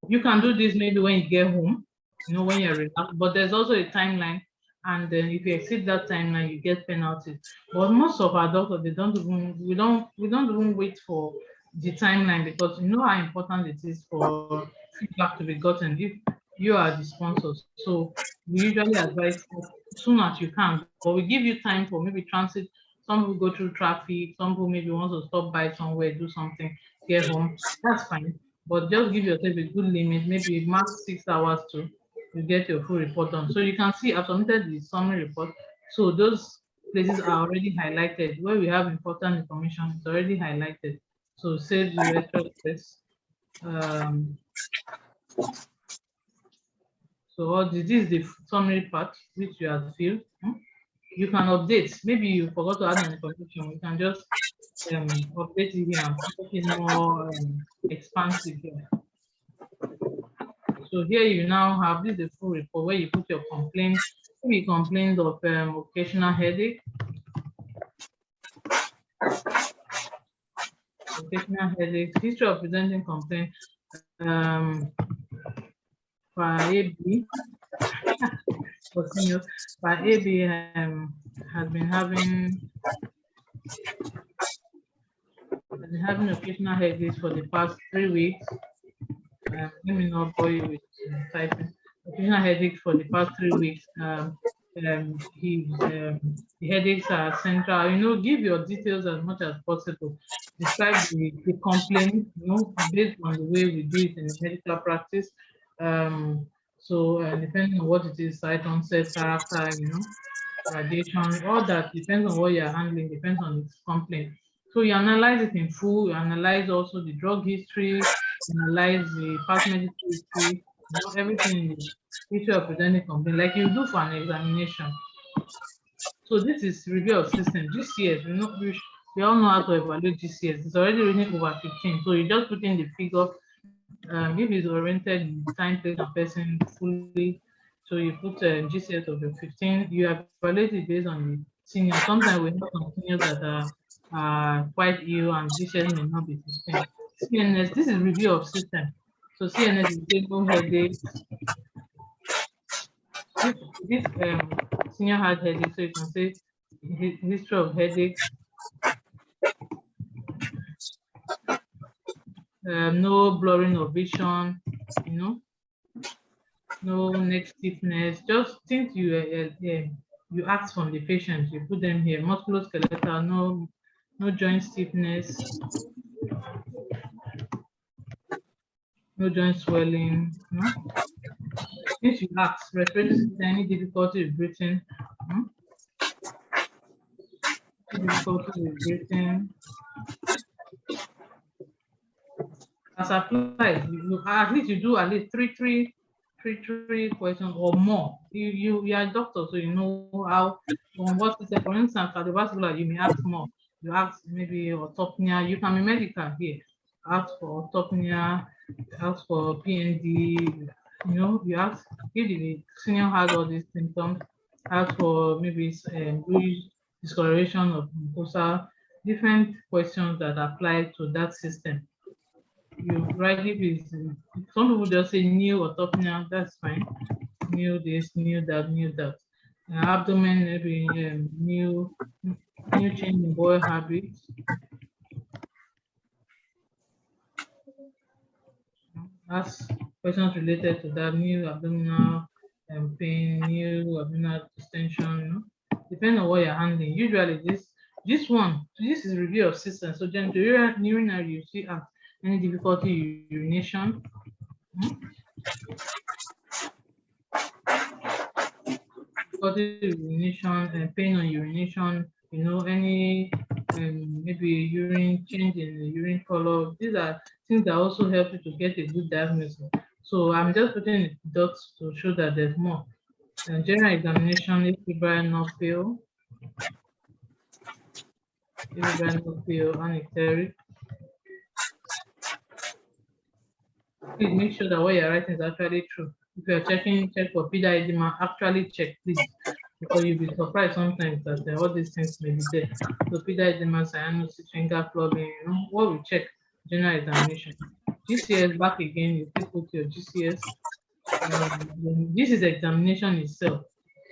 you can do this maybe when you get home, when you're relaxed, but there's also a timeline. And then if you exceed that timeline, you get penalties. But most of our doctors, we don't even wait for the timeline, because you know how important it is for feedback to be gotten if you are the sponsors. So we usually advise soon as you can, but we give you time for maybe transit. Some people go through traffic, some people maybe want to stop by somewhere, do something, get home. That's fine. But just give yourself a good limit, maybe max 6 hours to you get your full report done. So you can see I've submitted the summary report. So those places are already highlighted. Where we have important information, it's already highlighted. So save you extra space. So all this is the summary part which you have filled. You can update. Maybe you forgot to add an information. You can just update it here and make it more expansive here. So here you now have this the full report where you put your complaint. Maybe you complained of occasional headache. Occasional headache, history of presenting complaint by AB. Continue. By AB has been having occasional headaches for the past 3 weeks. Let me not bore you with typing. Occasional headaches for the past 3 weeks. The headaches are central. Give your details as much as possible. Describe the complaint, based on the way we do it in medical practice. So depending on what it is, site onset, character, radiation, all that depends on what you're handling, depends on its complaint. So you analyze it in full, you analyze also the drug history, analyze the past medical history, everything in the history of presenting complaint, like you do for an examination. So this is review of system, GCS. We all know how to evaluate GCS. It's already written over 15. So you just put in the figure. If it's oriented in time, place, and person fully, so you put GCS of 15. You evaluate it based on the senior. Sometimes we have some seniors that are quite ill and GCS may not be 15. CNS, this is review of system. So CNS is table headache. This senior had headache, so you can say history of headache. No blurring of vision, no neck stiffness, just things you ask from the patient, you put them here. Musculoskeletal, no joint stiffness, no joint swelling, Things you ask, respiratory system, any difficulty with breathing, difficulty with breathing. As applied, at least you do at least three questions or more. You are a doctor, so you know how, on what system. For instance, cardiovascular, you may ask more. You ask maybe orthopnea. You can be medical here. Ask for orthopnea, ask for PND. You ask if the senior has all these symptoms. Ask for maybe discoloration of mucosa. Different questions that apply to that system. You write if it's, some people just say new orthopnea, that's fine. New this, new that, new that. Abdomen, maybe new change in bowel habits. Ask questions related to that, new abdominal pain, new abdominal distension. Depending on what you're handling. Usually this is review of system. So urinary, you see any difficulty urination. Difficulty urination and pain on urination, any maybe urine change in the urine color. These are things that also help you to get a good diagnosis. So I'm just putting dots to show that there's more. General examination, if febrile not fail, anesthetic. Please make sure that what you're writing is actually true. If you're check for pida edema, actually check, please, because you'll be surprised sometimes that all these things may be there. So pida edema, cyanosis, finger clubbing, what we check, general examination. GCS back again, you still put your GCS. This is examination itself.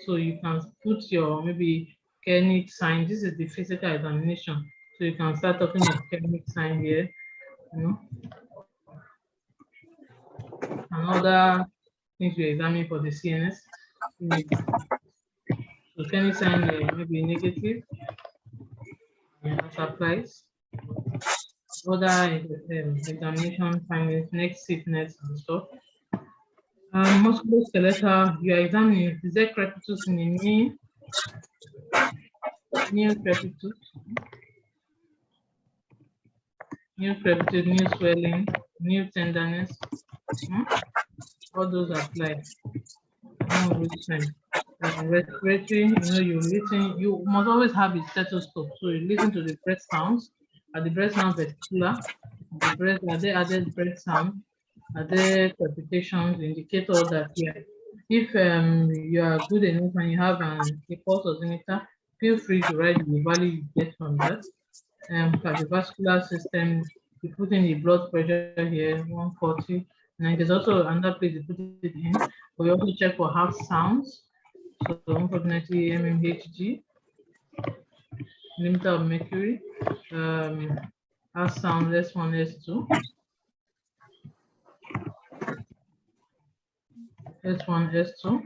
So you can put your maybe clinic sign. This is the physical examination. So you can start talking of clinic sign here, and other things we examine for the CNS. So if any sign maybe negative, as applies. Other examination findings, neck stiffness and stuff. Musculoskeletal, you are examining, is there crepitus in the knee? New crepitus, new swelling, new tenderness. All those apply. Don't waste time. Respiratory, you listen, you must always have a stethoscope. So you listen to the breath sounds. Are the breath sounds particular? Are there added breath sound? Are there palpitations, indicator that if you are good enough and you have a pulse oximeter, feel free to write the value you get from that. Cardiovascular system, you put in the blood pressure here, 140. And there's also another place you put it in. We also check for heart sounds. So 140 mmHg, limiter of mercury, heart sound S1, S2. S1, S2,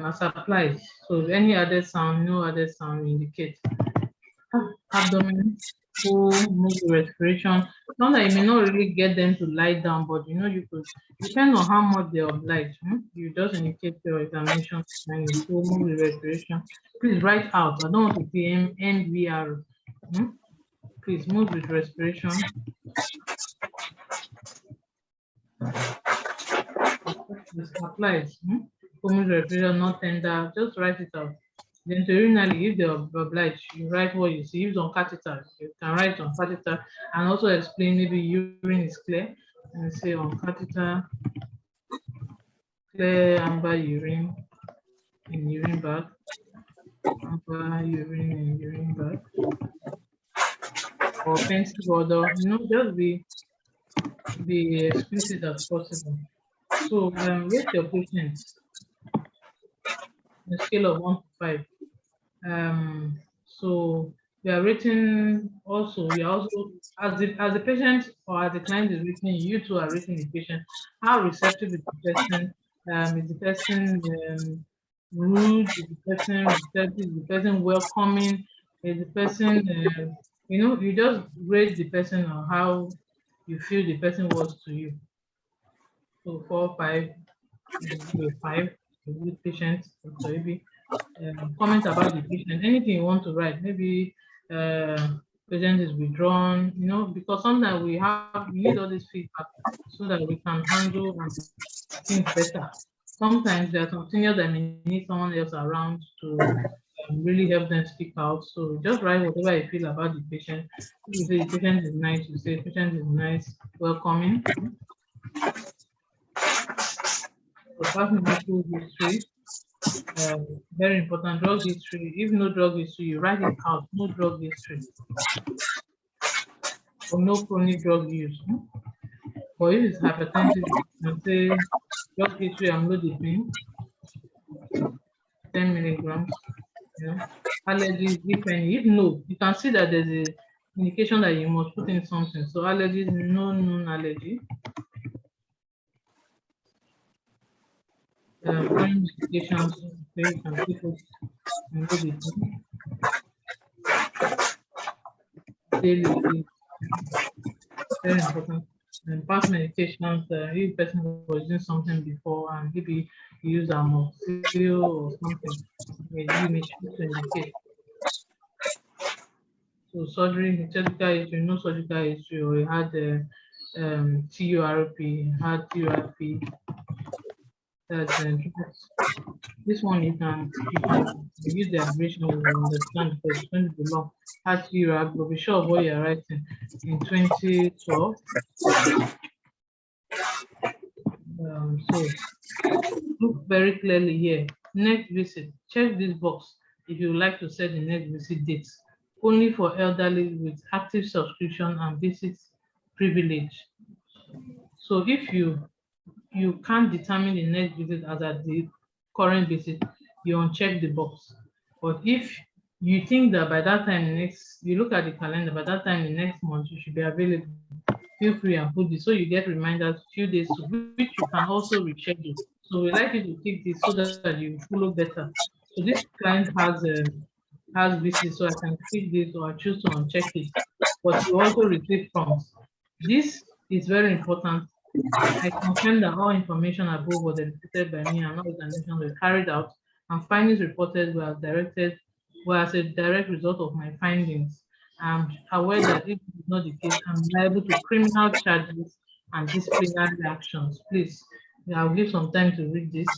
as applies. So any other sound, no other sound indicate. Abdomen, full, move the respiration. Not that you may not really get them to lie down, but you could, depend on how much they oblige. You just indicate your examination and you full, move the respiration. Please write out. I don't want to see NVR. Please move with respiration. This applies. Move the respiration, not tender. Just write it out. Then urinally, if they're obliged, you write what you see. If it's on catheter, you can write on catheter and also explain maybe urine is clear and say on catheter, clear amber urine in urine bag, amber urine in urine bag, or pencil order. Just be explicit as possible. So rate your patients on a scale of 1 to 5. So we are rating also, as the patient or as the client is rating, you two are rating the patient. How receptive is the person? Is the person rude? Is the person receptive? Is the person welcoming? Is the person, you just rate the person on how you feel the person was to you. So 4, 5, 5, a good patient, Dr. Ibi. Comment about the patient, anything you want to write, maybe patient is withdrawn, because sometimes we need all this feedback so that we can handle and think better. Sometimes there are some seniors that may need someone else around to really help them speak out. So just write whatever you feel about the patient. If you say the patient is nice, you say patient is nice, welcoming. So past medical history. Very important, drug history. If no drug history, you write it out, no drug history or no chronic drug use. But if it's hypertensive, you can say drug history amlodipine, 10 milligrams. Allergies, if any. If no, you can see that there's a indication that you must put in something. So allergies, no known allergy. Chronic medications, you can put amlodipine. Daily, very important. And past medications, if person was doing something before and maybe you use amoxicillin or something, you may choose to indicate. So surgery, surgical issue, no surgical issue, or you had TURP, this one you can use the abbreviation, you will understand because it's going to be long. Had TURP, but be sure of what you're writing. In 2012. So look very clearly here. Next visit, check this box if you would like to set the next visit dates. Only for elderly with active subscription and visit privilege. So if you can't determine the next visit as at the current visit, you uncheck the box. But if you think that by that time you look at the calendar, by that time the next month you should be available, feel free and put this so you get reminders few days to which you can also reschedule. So we like you to take this so that you follow better. So this client has visit, so I can click this or I choose to uncheck it. But you also receive prompts. This is very important. I confirm that all information above was elicited by me and all examinations were carried out and findings reported were as a direct result of my findings. I'm aware that if this is not the case, I'm liable to criminal charges and disciplinary actions. Please, I'll give some time to read this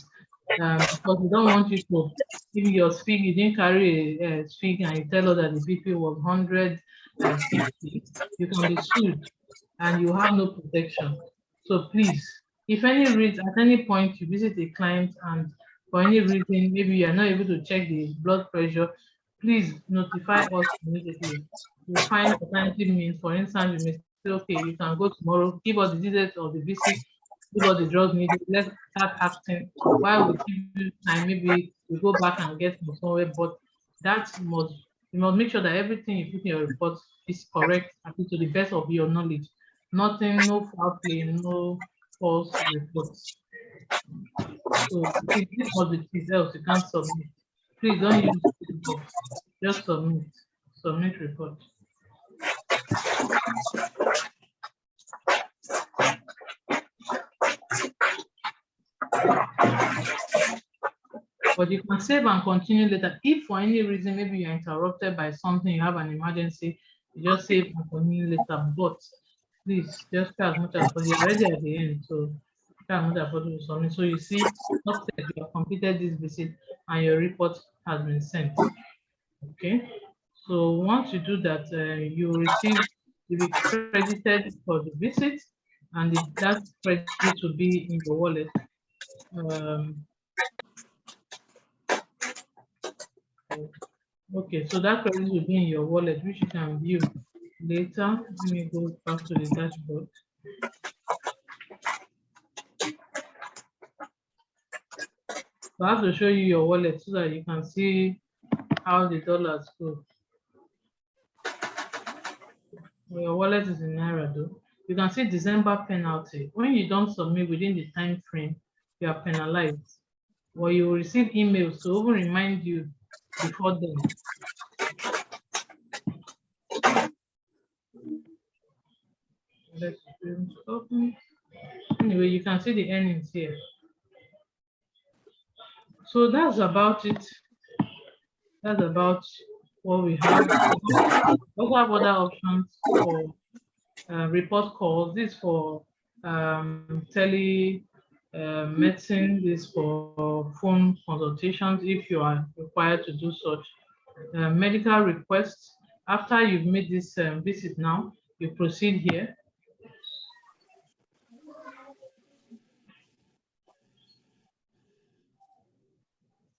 because we don't want you to, if your speak, you didn't carry a speak and you tell us that the BP was 150, you can be sued and you have no protection. So please, if at any point you visit a client and for any reason, maybe you are not able to check the blood pressure, please notify us immediately. We'll find alternative means. For instance, you may say, okay, you can go tomorrow, give us the details of the visit, give us the drugs needed, let's start acting. While we give you time, maybe we go back and get from somewhere, but you must make sure that everything you put in your report is correct, at least to the best of your knowledge. Nothing, no foul play, no false reports. So this must be this, else you can't submit. Please don't use this box. Just submit. Submit report. But you can save and continue later. If for any reason, maybe you're interrupted by something, you have an emergency, you just save and continue later. But please just try as much as possible. You're already at the end, so try as much as possible to submit. So you see, you have completed this visit and your report has been sent. Okay. So once you do that, you'll be credited for the visit, and that credit will be in your wallet. Okay, so that credit will be in your wallet, which you can view later. Let me go back to the dashboard. So I have to show you your wallet so that you can see how the dollars go. Well, your wallet is in Naira though. You can see December penalty. When you don't submit within the time frame, you are penalized. Or you will receive emails to even remind you before then. Let's open. Anyway, you can see the earnings here. So that's about it. That's about what we have. We also have other options for report calls. This for medicine. This for phone consultations if you are required to do such. Medical requests. After you've made this visit now, you proceed here.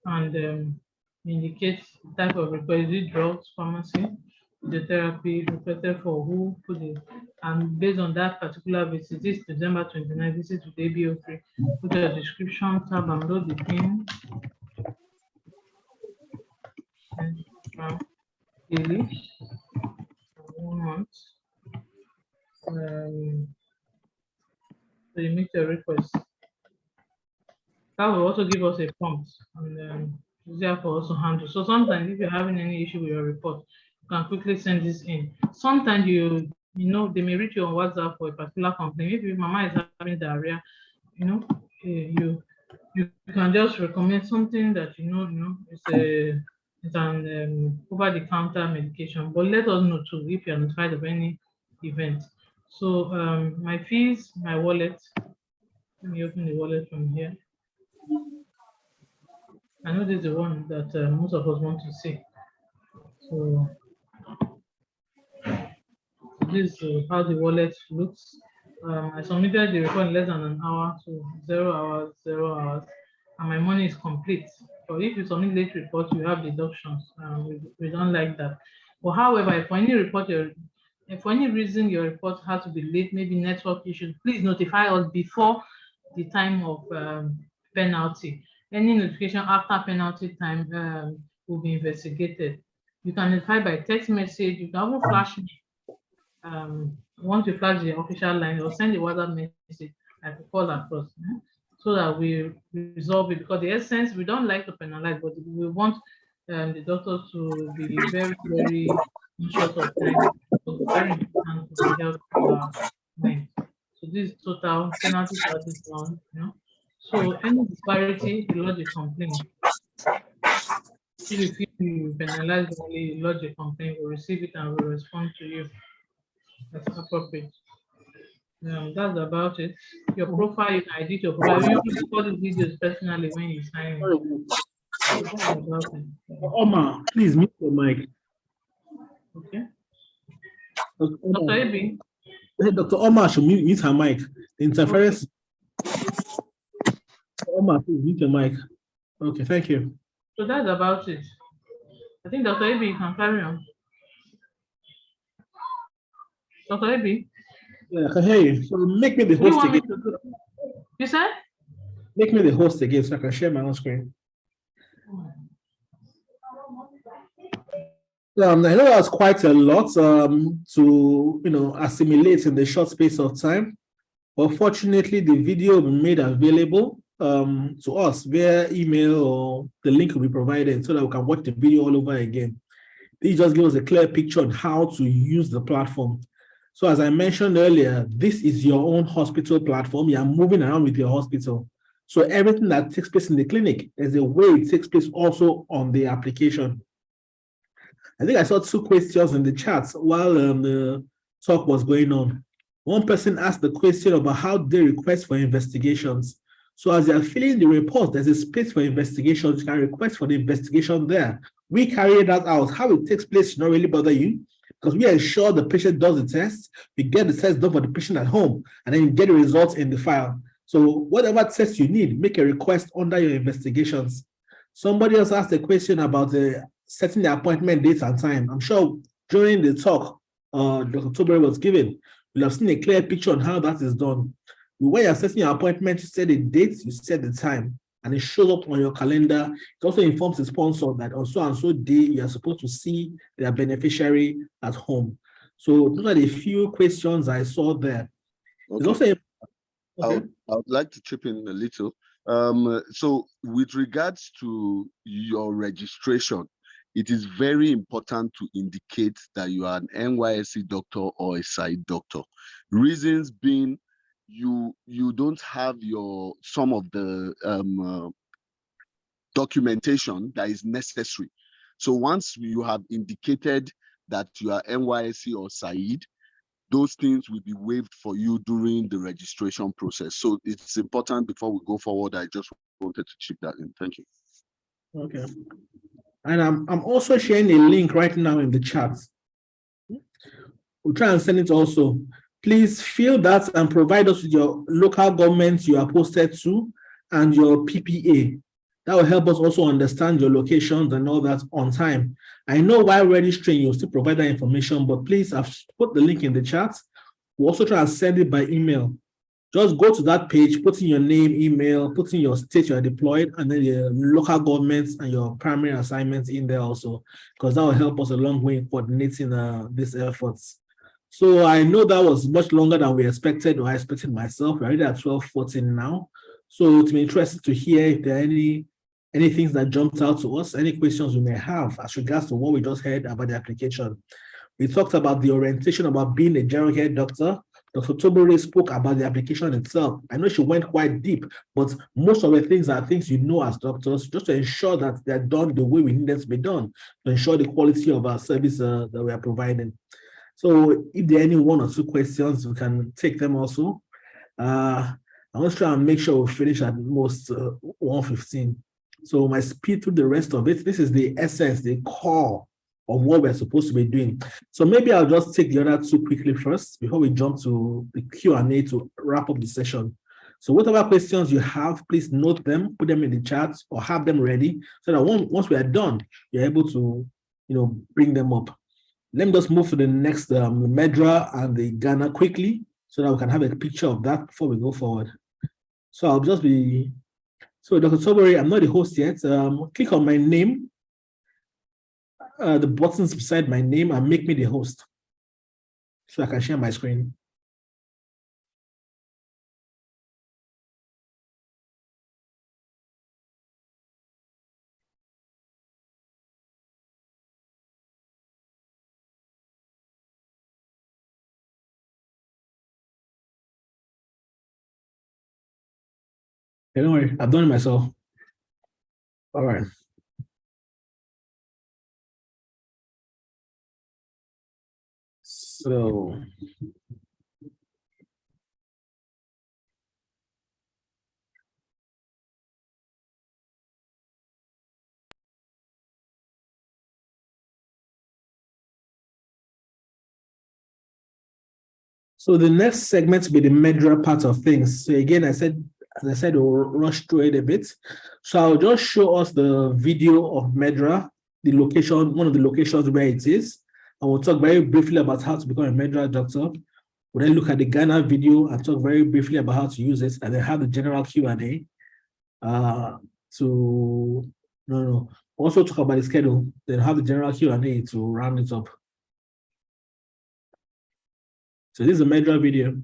And indicate type of request. Is it drugs, pharmacy, the therapy requested for who put it, and based on that particular visit, this December 29 visit to the ABO3, put a description tab and load the pin. And daily, 1 month. So you make your request. That will also give us a prompt and easier for us to handle. So sometimes if you're having any issue with your report, you can quickly send this in. Sometimes they may reach you on WhatsApp for a particular complaint. If your mama is having diarrhea, you can just recommend something that it's an over-the-counter medication. But let us know too if you're notified of any event. So my fees, my wallet. Let me open the wallet from here. I know this is the one that most of us want to see. So this is how the wallet looks. I submitted the report in less than an hour, so 0 hours, 0 hours, and my money is complete. But if you submit late reports, you have deductions. We don't like that. But however, if for any reason your report has to be late, maybe network issues, please notify us before the time of penalty. Any notification after penalty time will be investigated. You can notify by text message. You can even flash me. Once you flash the official line or send a WhatsApp message, I can call across. so that we resolve it. Because the essence, we don't like to penalize, but we want the doctors to be very, very conscious of time. It's very important for the health of our mind. So this is total penalty charges on, So any disparity, you lodge a complaint. If you feel you penalize only, lodge a complaint, we'll receive it and we'll respond to you as appropriate. That's about it. Your profile, you can edit your profile. You can record the videos personally when you sign in. So that's about it. Omar, please mute your mic. Okay. Dr. Dr. Omar, Ebi, Dr. Omar should mute her mic. The interference. Omar, please mute your mic. Okay, thank you. so that's about it. I think Dr. Ebi, you can carry on. Dr. Ebi, Yeah, I can hear you. So make me the do you host want me again. to do? You said? Make me the host again so I can share my own screen. I know that was quite a lot to assimilate in the short space of time. But fortunately, the video will be made available to us via email, or the link will be provided so that we can watch the video all over again. This just gives us a clear picture on how to use the platform. So as I mentioned earlier, this is your own hospital platform. You are moving around with your hospital. So everything that takes place in the clinic is a way it takes place also on the application. I think I saw two questions in the chat while the talk was going on. One person asked the question about how they request for investigations. So as you're filling the report, there's a space for investigations. You can request for the investigation there. We carry that out. How it takes place should not really bother you, because we ensure the patient does the test. We get the test done for the patient at home, and then you get the results in the file. So whatever test you need, make a request under your investigations. Somebody else asked a question about setting the appointment dates and time. I'm sure during the talk Dr. Toberi was given, you'll have seen a clear picture on how that is done. When you're setting your appointment, you set the date, you set the time, and it shows up on your calendar. It also informs the sponsor that on so and so day you are supposed to see their beneficiary at home. So those are the few questions I saw there. Okay. Also I would like to chip in a little. So with regards to your registration, it is very important to indicate that you are an NYSC doctor or a Saed doctor. Reasons being, you don't have some of the documentation that is necessary. So once you have indicated that you are NYSC or Saed, those things will be waived for you during the registration process. So it's important before we go forward. I just wanted to chip that in. Thank you. Okay. And I'm also sharing a link right now in the chat. We'll try and send it also. Please fill that and provide us with your local government you are posted to and your PPA. That will help us also understand your locations and all that on time. I know while registering, you'll still provide that information, but please, I've put the link in the chat. We'll also try and send it by email. Just go to that page, put in your name, email, put in your state you are deployed, and then your local governments and your primary assignments in there also, because that will help us a long way in coordinating these efforts. So I know that was much longer than we expected, or I expected myself. We're already at 12:14 now. So it's been interesting to hear if there are any things that jumped out to us, any questions we may have as regards to what we just heard about the application. We talked about the orientation about being a Gerocare doctor. Dr. Toberi spoke about the application itself. I know she went quite deep, but most of the things are things you know as doctors, just to ensure that they're done the way we need them to be done, to ensure the quality of our service that we are providing. So if there are any one or two questions, we can take them also. I want to try and make sure we finish at most 1:15. So my speed through the rest of it, this is the essence, the core of what we're supposed to be doing. So maybe I'll just take the other two quickly first before we jump to the Q&A to wrap up the session. So whatever questions you have, please note them, put them in the chat or have them ready so that once we are done, you're able to bring them up. Let me just move to the next Medra and the Ghana quickly so that we can have a picture of that before we go forward. So I'll just be, so Dr. Toberi, I'm not the host yet. Click on my name, the buttons beside my name, and make me the host so I can share my screen. Hey, don't worry, I've done it myself. All right. So the next segment will be the Medra part of things. So again, as I said, we'll rush through it a bit. So I'll just show us the video of Medra, the location, one of the locations where it is. And we'll talk very briefly about how to become a Medra doctor. We'll then look at the Ghana video and talk very briefly about how to use it, and then have the general Q&A. Also talk about the schedule, then have the general Q&A to round it up. So this is a Medra video.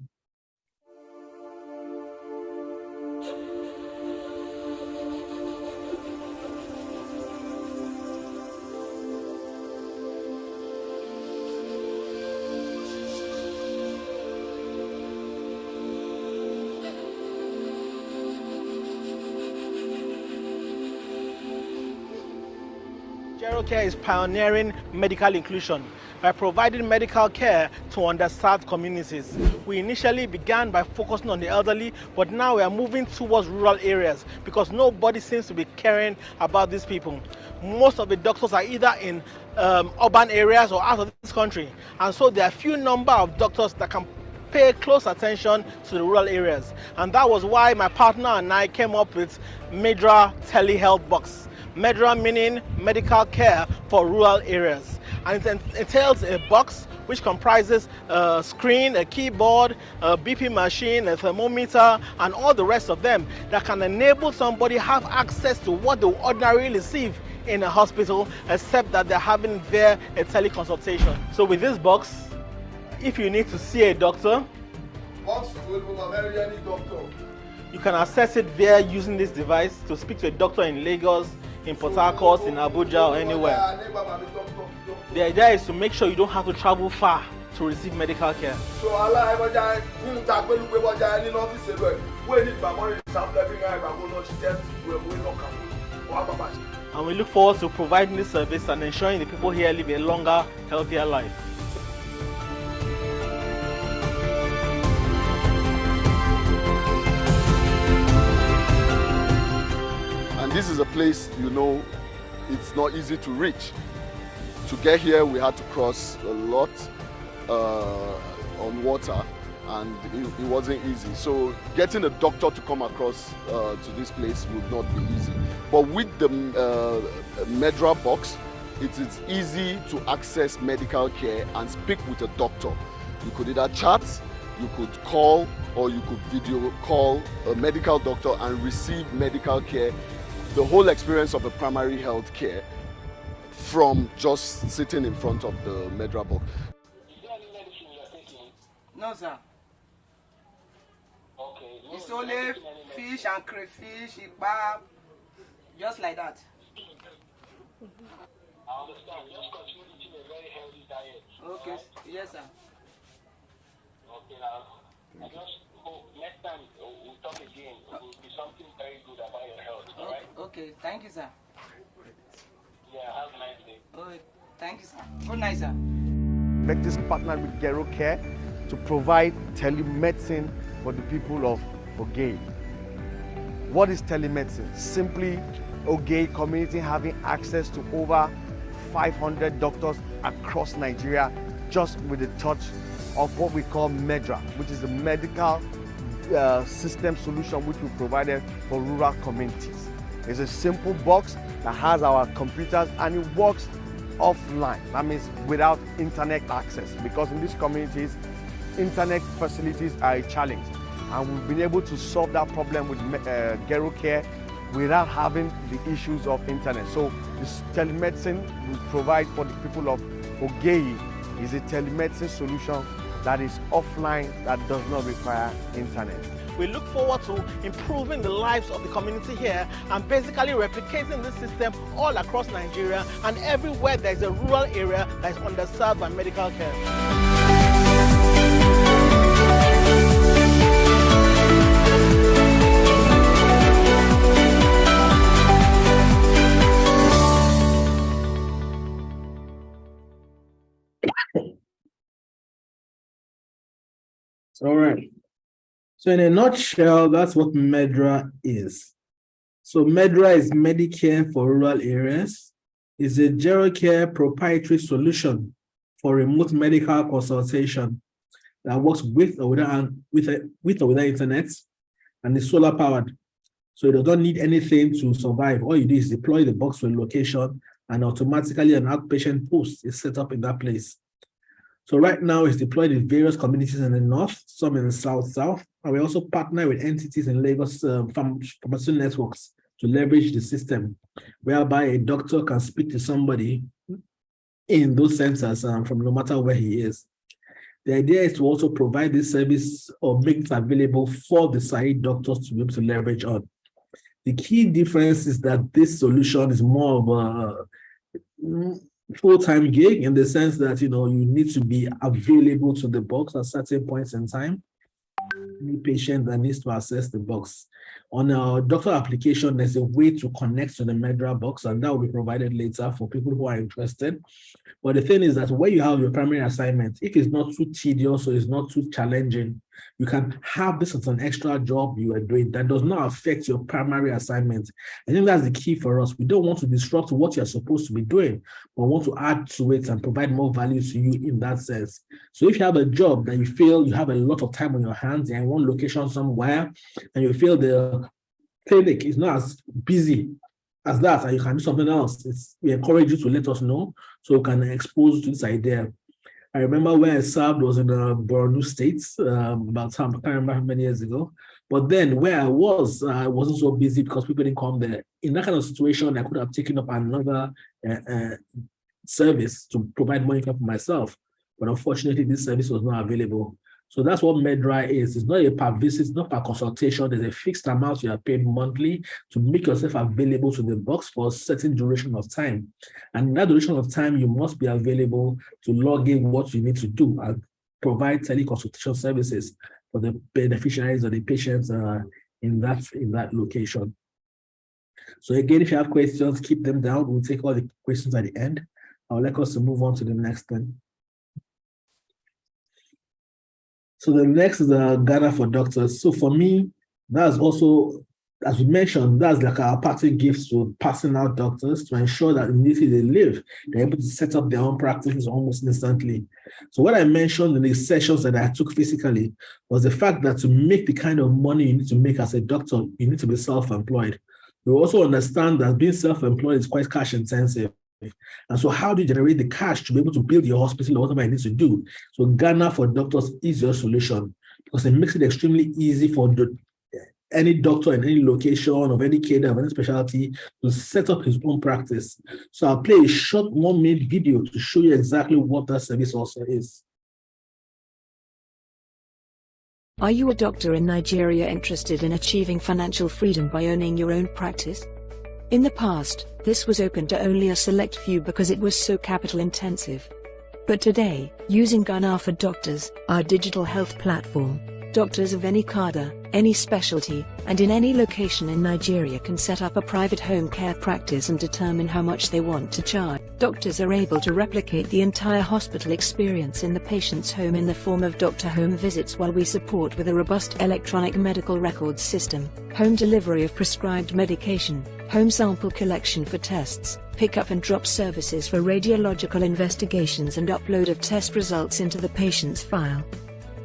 Gerocare is pioneering medical inclusion by providing medical care to underserved communities. We initially began by focusing on the elderly, but now we are moving towards rural areas because nobody seems to be caring about these people. Most of the doctors are either in urban areas or out of this country, and so there are few number of doctors that can pay close attention to the rural areas. And that was why my partner and I came up with Medra Telehealth Box. Medra meaning medical care for rural areas. And it entails a box which comprises a screen, a keyboard, a BP machine, a thermometer, and all the rest of them that can enable somebody have access to what they ordinarily receive in a hospital, except that they're having there a teleconsultation. So with this box, if you need to see a doctor, you can access it via using this device to speak to a doctor in Lagos, in Port Harcourt, in Abuja, or anywhere. The idea is to make sure you don't have to travel far to receive medical care. And we look forward to providing this service and ensuring the people here live a longer, healthier life. This is a place, you know, it's not easy to reach. To get here, we had to cross a lot on water, and it wasn't easy. So getting a doctor to come across to this place would not be easy. But with the Medra box, it is easy to access medical care and speak with a doctor. You could either chat, you could call, or you could video call a medical doctor and receive medical care. The whole experience of a primary health care from just sitting in front of the Medra box. Is there any medicine you are taking? No, sir. Okay. No, it's only fish and crayfish, kebab, just like that. I understand. Just continue eating a very healthy diet. Okay. Right? Yes, sir. Okay, now, I just hope next time we'll talk again. It will be something very good about your health, all right? Okay, thank you, sir. Yeah, have a nice day. Oh, thank you, sir. Good night, sir. Vectis partnered with Gerocare to provide telemedicine for the people of Ogei. What is telemedicine? Simply Ogei community having access to over 500 doctors across Nigeria just with the touch of what we call Medra, which is a medical system solution which we provided for rural communities. It's a simple box that has our computers and it works offline. That means without internet access, because in these communities, internet facilities are a challenge. And we've been able to solve that problem with Gerocare without having the issues of internet. So this telemedicine we provide for the people of Ogei is a telemedicine solution that is offline, that does not require internet. We look forward to improving the lives of the community here and basically replicating this system all across Nigeria and everywhere there is a rural area that is underserved by medical care. All right. So in a nutshell, that's what Medra is. So Medra is Medicare for rural areas. It's a Gerocare proprietary solution for remote medical consultation that works with or without internet, and is solar powered. So you don't need anything to survive. All you do is deploy the box to a location, and automatically an outpatient post is set up in that place. So right now it's deployed in various communities in the north, some in the south, and we also partner with entities in Lagos pharmaceutical networks to leverage the system, whereby a doctor can speak to somebody in those centers from no matter where he is. The idea is to also provide this service or make it available for the Saed doctors to be able to leverage on. The key difference is that this solution is more of a full-time gig, in the sense that you need to be available to the box at certain points in time. Any patient that needs to access the box. On our doctor application, there's a way to connect to the Medra box, and that will be provided later for people who are interested. But the thing is that when you have your primary assignment, if it's not too tedious or it's not too challenging, you can have this as an extra job you are doing that does not affect your primary assignment. I think that's the key for us. We don't want to disrupt what you're supposed to be doing, but want to add to it and provide more value to you in that sense. So if you have a job that you feel you have a lot of time on your hands, you're in one location somewhere, and you feel the clinic is not as busy as that, and you can do something else, we encourage you to let us know so we can expose to this idea. I remember where I served was in Borno State, about time, I can't remember how many years ago. But then where I wasn't so busy because people didn't come there. In that kind of situation, I could have taken up another service to provide more income for myself. But unfortunately, this service was not available. So that's what Medra is. It's not a per visit, it's not per consultation. There's a fixed amount you are paid monthly to make yourself available to the box for a certain duration of time. And in that duration of time, you must be available to log in what you need to do and provide teleconsultation services for the beneficiaries or the patients in that location. So again, if you have questions, keep them down. We'll take all the questions at the end. I'll like us to move on to the next one. So the next is Ghana for Doctors. So for me, that's also, as we mentioned, that's like our party gifts to passing out doctors to ensure that in the city they live, they're able to set up their own practices almost instantly. So what I mentioned in the sessions that I took physically was the fact that to make the kind of money you need to make as a doctor, you need to be self-employed. We also understand that being self-employed is quite cash intensive. And so how do you generate the cash to be able to build your hospital or whatever it needs to do? So Ghana for Doctors is your solution, because it makes it extremely easy for any doctor in any location of any cadre of any specialty to set up his own practice. So I'll play a short 1-minute video to show you exactly what that service also is. Are you a doctor in Nigeria interested in achieving financial freedom by owning your own practice? In the past, this was open to only a select few because it was so capital intensive. But today, using Ghana for Doctors, our digital health platform, doctors of any cadre, any specialty, and in any location in Nigeria can set up a private home care practice and determine how much they want to charge. Doctors are able to replicate the entire hospital experience in the patient's home in the form of doctor home visits, while we support with a robust electronic medical records system, home delivery of prescribed medication, home sample collection for tests, pick-up and drop services for radiological investigations, and upload of test results into the patient's file.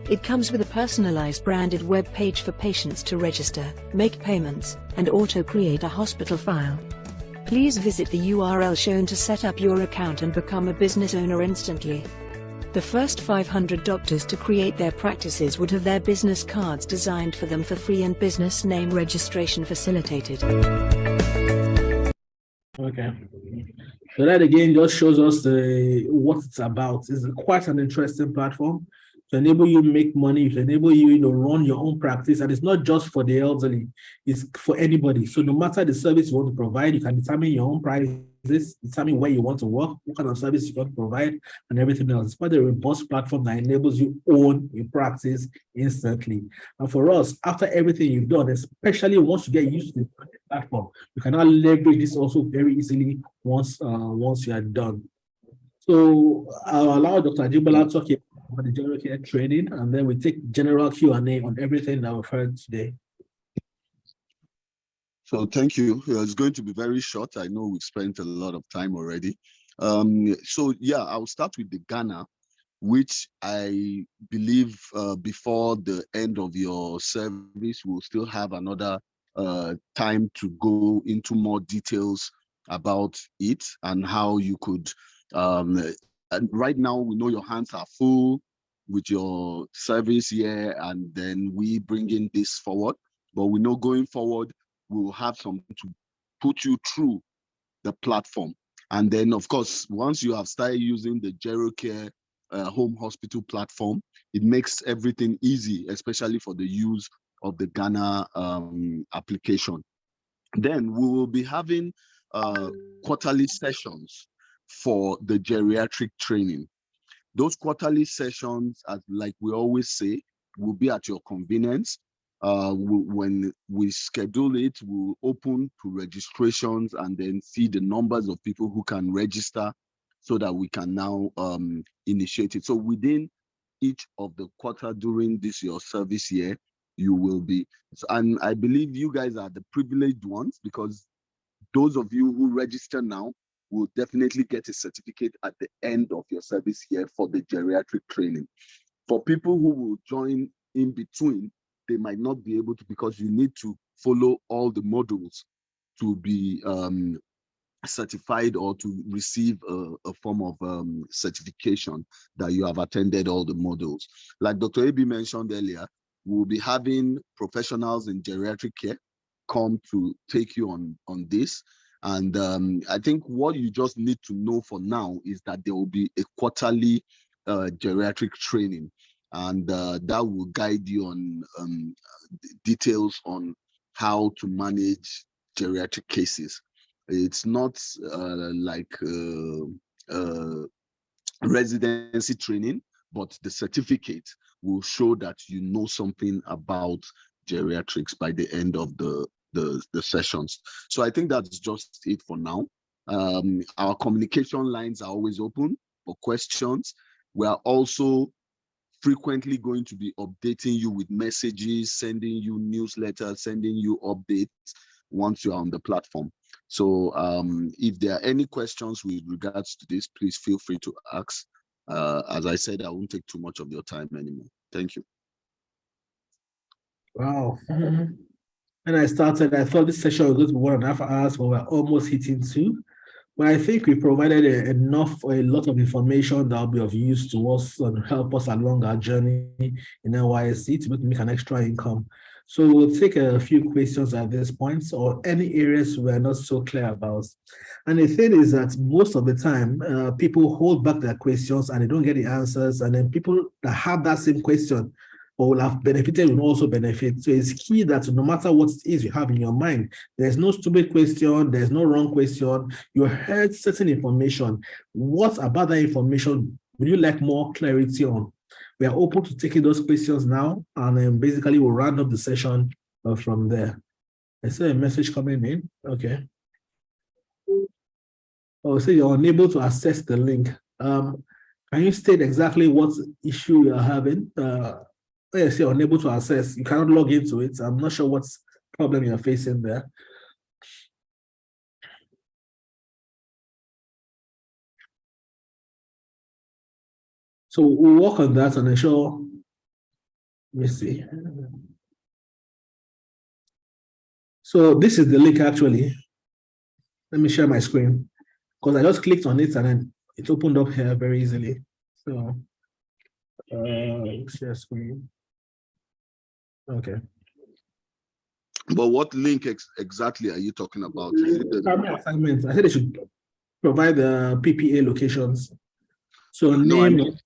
It comes with a personalized branded web page for patients to register, make payments, and auto-create a hospital file. Please visit the URL shown to set up your account and become a business owner instantly. The first 500 doctors to create their practices would have their business cards designed for them for free and business name registration facilitated. Okay. So that again just shows us what it's about. It's quite an interesting platform to enable you to make money, to enable you to run your own practice. And it's not just for the elderly, it's for anybody. So no matter the service you want to provide, you can determine your own prices, determine where you want to work, what kind of service you want to provide, and everything else. It's quite a robust platform that enables you own your practice instantly. And for us, after everything you've done, especially once you get used to the platform, you can now leverage this also very easily once you are done. So I'll allow Dr. Ajibola to talk about the Gerocare training, and then we take general Q&A on everything that we've heard today. So thank you. It's going to be very short. I know we've spent a lot of time already. So yeah, I'll start with the Ghana, which I believe before the end of your service, we'll still have another time to go into more details about it and how you could, and right now we know your hands are full with your service here, and then we bringing this forward, but we know going forward, we'll have something to put you through the platform. And then, of course, once you have started using the Gerocare home hospital platform, it makes everything easy, especially for the use of the Ghana application. Then we will be having quarterly sessions for the geriatric training. Those quarterly sessions, as like we always say, will be at your convenience. When we schedule it, we'll open to registrations and then see the numbers of people who can register so that we can now initiate it. So within each of the quarter during this your service year, you will be, and I believe you guys are the privileged ones, because those of you who register now will definitely get a certificate at the end of your service year for the geriatric training. For people who will join in between, they might not be able to, because you need to follow all the modules to be certified or to receive a form of certification that you have attended all the modules. Like Dr. Abi mentioned earlier, we'll be having professionals in geriatric care come to take you on this. And I think what you just need to know for now is that there will be a quarterly geriatric training, and that will guide you on details on how to manage geriatric cases. It's not like residency training, but the certificate will show that you know something about geriatrics by the end of the sessions. So I think that's just it for now. Our communication lines are always open for questions. We are also frequently going to be updating you with messages, sending you newsletters, sending you updates once you're on the platform. So if there are any questions with regards to this, please feel free to ask. As I said, I won't take too much of your time anymore. Thank you. Wow. When I started, I thought this session was going to be 1.5 hours, but we're almost hitting 2. But I think we provided a lot of information that will be of use to us and help us along our journey in NYSC to make an extra income. So we'll take a few questions at this point, or any areas we're not so clear about. And the thing is that most of the time, people hold back their questions and they don't get the answers. And then people that have that same question or will have benefited will also benefit. So it's key that no matter what it is you have in your mind, there's no stupid question, there's no wrong question. You heard certain information. What about that information would you like more clarity on? We are open to taking those questions now, and then basically we'll round up the session from there. I see a message coming in. Okay. Oh, so you're unable to access the link. Can you state exactly what issue you're having? Yes, you're unable to access. You cannot log into it. I'm not sure what's problem you're facing there. So we'll work on that and ensure. Let me see. So this is the link actually. Let me share my screen, because I just clicked on it and then it opened up here very easily. So share screen. Okay. But what link exactly are you talking about? Is it the assignments? I said they should provide the PPA locations. So no, name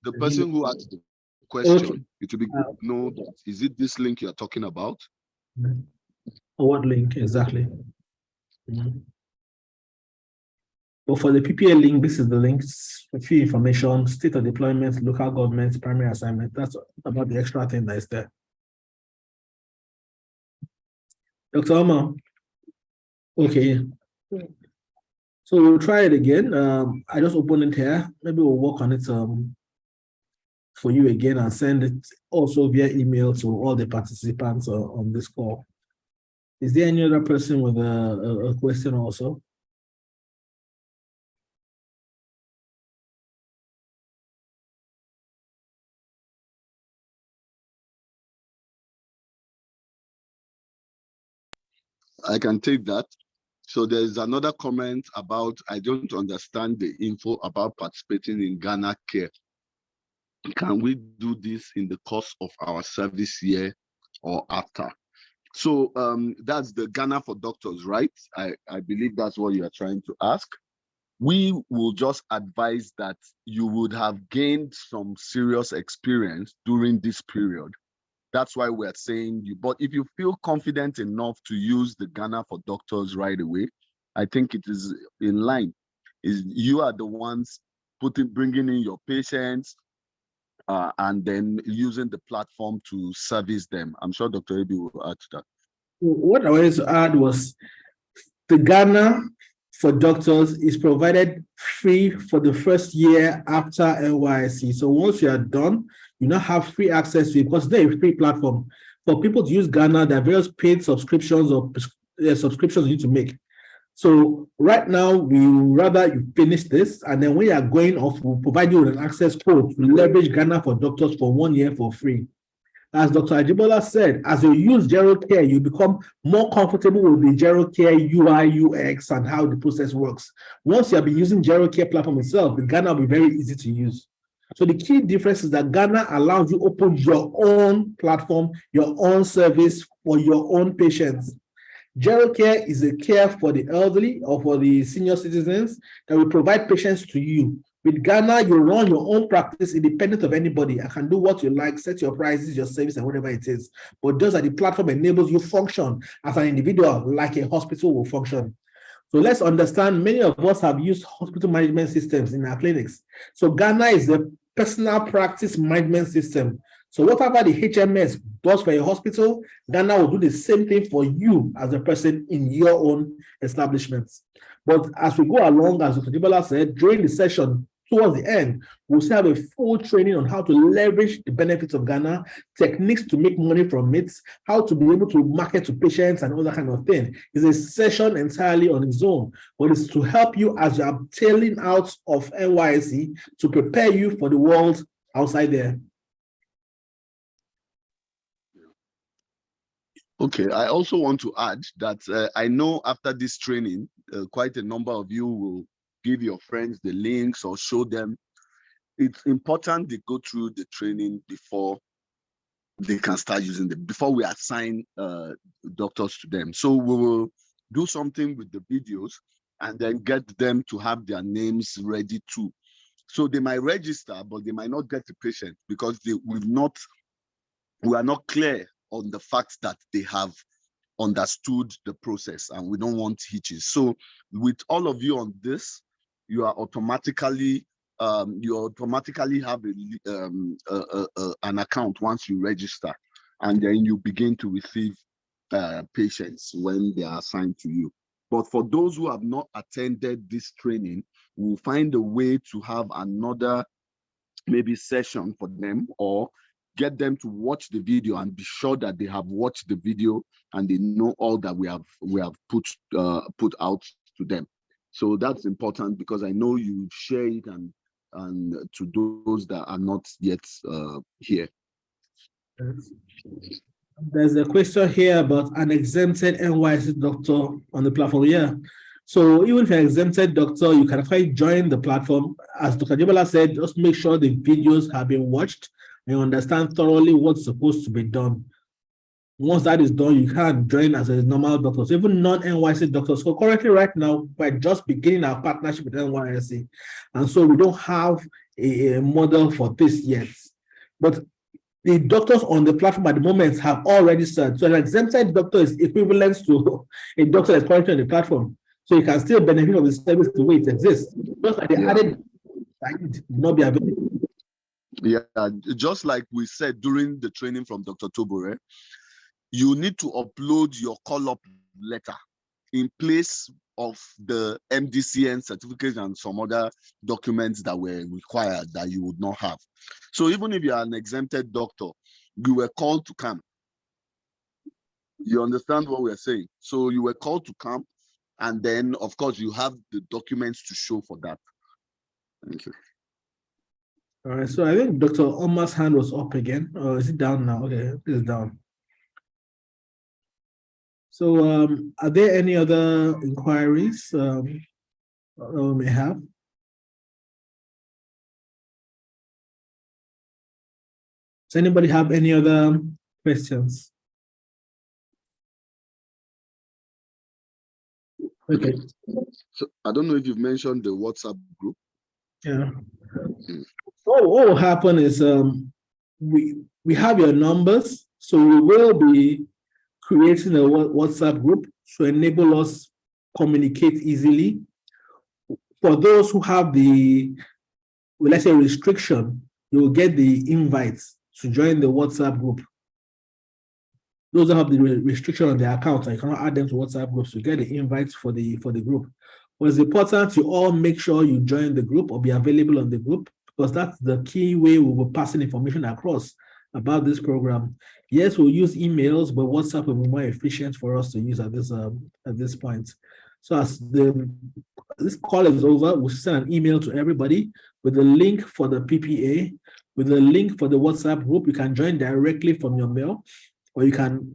the person who asked the question. Okay. It would be good to know that. Is it this link you're talking about? What link exactly? But for the PPA link, this is the links, fee information, state of deployment, local government, primary assignment. That's about the extra thing that is there. Dr. Omar. Okay. So we'll try it again. I just opened it here. Maybe we'll work on it for you again and send it also via email to all the participants on this call. Is there any other person with a question also? I can take that. So there's another comment about, I don't understand the info about participating in Ghana Care. Can we do this in the course of our service year or after? So that's the Ghana for Doctors, right? I believe that's what you are trying to ask. We will just advise that you would have gained some serious experience during this period. That's why we're saying you, but if you feel confident enough to use the Ghana for Doctors right away, I think it is in line. You are the ones bringing in your patients and then using the platform to service them. I'm sure Dr. Ebi will add to that. What I wanted to add was the Ghana for Doctors is provided free for the first year after NYSC. So once you are done, you now have free access to it because they're a free platform. For people to use Ghana, there are various paid subscriptions or subscriptions you need to make. So right now, we rather you finish this, and then when you are going off, we'll provide you with an access code to leverage Ghana for Doctors for 1 year for free. As Dr. Ajibola said, as you use Gerocare, you become more comfortable with the Gerocare UI, UX, and how the process works. Once you have been using Gerocare platform itself, the Ghana will be very easy to use. So the key difference is that Ghana allows you to open your own platform, your own service for your own patients. Gerocare is a care for the elderly or for the senior citizens that will provide patients to you. With Ghana, you run your own practice independent of anybody and can do what you like, set your prices, your service, and whatever it is. But just that the platform enables you function as an individual like a hospital will function. So let's understand, many of us have used hospital management systems in our clinics. So Ghana is the personal practice management system. So whatever the HMS does for a hospital, Ghana will do the same thing for you as a person in your own establishments. But as we go along, as Dr. Dibola said, during the session, towards the end, we'll still have a full training on how to leverage the benefits of Ghana, techniques to make money from it, how to be able to market to patients and all that kind of thing. It's a session entirely on its own, but it's to help you as you are tailing out of NYSC to prepare you for the world outside there. Okay, I also want to add that I know after this training, quite a number of you will give your friends the links or show them. It's important they go through the training before they can start using them, before we assign doctors to them. So we will do something with the videos and then get them to have their names ready too. So they might register, but they might not get the patient because we are not clear on the fact that they have understood the process, and we don't want hitches. So with all of you on this, you are automatically have an account once you register, and then you begin to receive patients when they are assigned to you. But for those who have not attended this training, we'll find a way to have another maybe session for them, or get them to watch the video and be sure that they have watched the video and they know all that we have put out to them. So that's important because I know you share it and to those that are not yet here. There's a question here about an exempted NYSC doctor on the platform. Yeah. So even if you're an exempted doctor, you can actually join the platform. As Dr. Jibola said, just make sure the videos have been watched and you understand thoroughly what's supposed to be done. Once that is done, you can join as a normal doctor. So even non-NYSC doctors. So currently right now, we're just beginning our partnership with NYSC. And so we don't have a model for this yet. But the doctors on the platform at the moment have already said, so an exempted doctor is equivalent to a doctor that's currently on the platform. So you can still benefit from the service the way it exists. Just like the added not be available. Yeah, just like we said during the training from Dr. Tobore, you need to upload your call-up letter in place of the MDCN certificate and some other documents that were required that you would not have. So even if you are an exempted doctor, you were called to camp. You understand what we're saying? So you were called to camp, and then of course you have the documents to show for that. Thank you. All right, so I think Dr. Omar's hand was up again. Or is it down now? Okay, it is down. So are there any other inquiries that we may have? Does anybody have any other questions? Okay. So I don't know if you've mentioned the WhatsApp group. Yeah. What will happen is we have your numbers, so we will be creating a WhatsApp group to enable us communicate easily. For those who have the, well, let's say, restriction, you will get the invites to join the WhatsApp group. Those that have the restriction on their account, I cannot add them to WhatsApp groups, you get the invites for the group. But it's important you all make sure you join the group or be available on the group, because that's the key way we will pass information across about this program. Yes, we'll use emails, but WhatsApp will be more efficient for us to use at this point. So as this call is over, we'll send an email to everybody with the link for the PPA, with the link for the WhatsApp group. You can join directly from your mail, or you can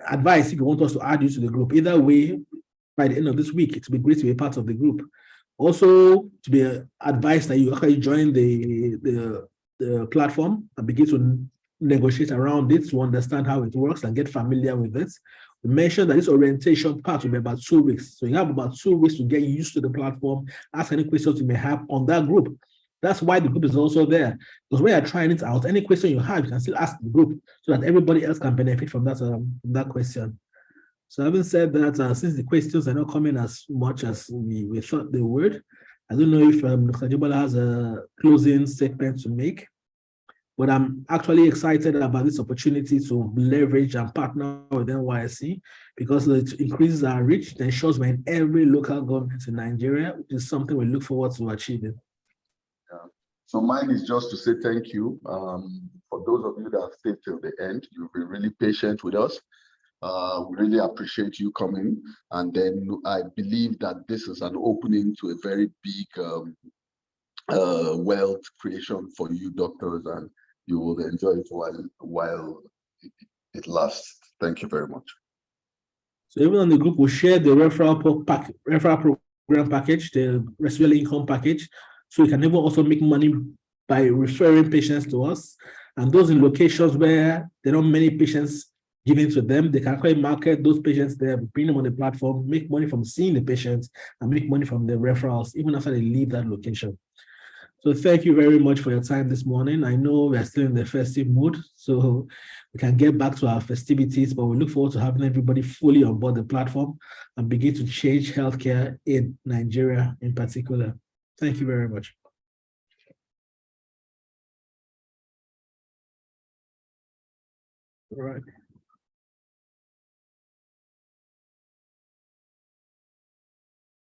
advise if you want us to add you to the group. Either way, by the end of this week, it will be great to be a part of the group. Also, to be advised that you actually join the platform and begin to negotiate around it to understand how it works and get familiar with it. We mentioned that this orientation part will be about 2 weeks. So you have about 2 weeks to get used to the platform, ask any questions you may have on that group. That's why the group is also there. Because when you're trying it out, any question you have, you can still ask the group so that everybody else can benefit from that question. So having said that, since the questions are not coming as much as we thought they would, I don't know if Dr. Jibala has a closing statement to make, but I'm actually excited about this opportunity to leverage and partner with NYSC because it increases our reach and ensures we're in every local government in Nigeria, which is something we look forward to achieving. Yeah. So mine is just to say thank you. For those of you that have stayed till the end, you've been really patient with us. We really appreciate you coming. And then I believe that this is an opening to a very big wealth creation for you doctors, and you will enjoy it while it lasts. Thank you very much. So even on the group, we'll share the referral program package, the residual income package, so you can even also make money by referring patients to us. And those in locations where there are not many patients given to them, they can actually market those patients there, bring them on the platform, make money from seeing the patients, and make money from the referrals, even after they leave that location. So thank you very much for your time this morning. I know we're still in the festive mood, so we can get back to our festivities, but we look forward to having everybody fully on board the platform and begin to change healthcare in Nigeria in particular. Thank you very much. All right.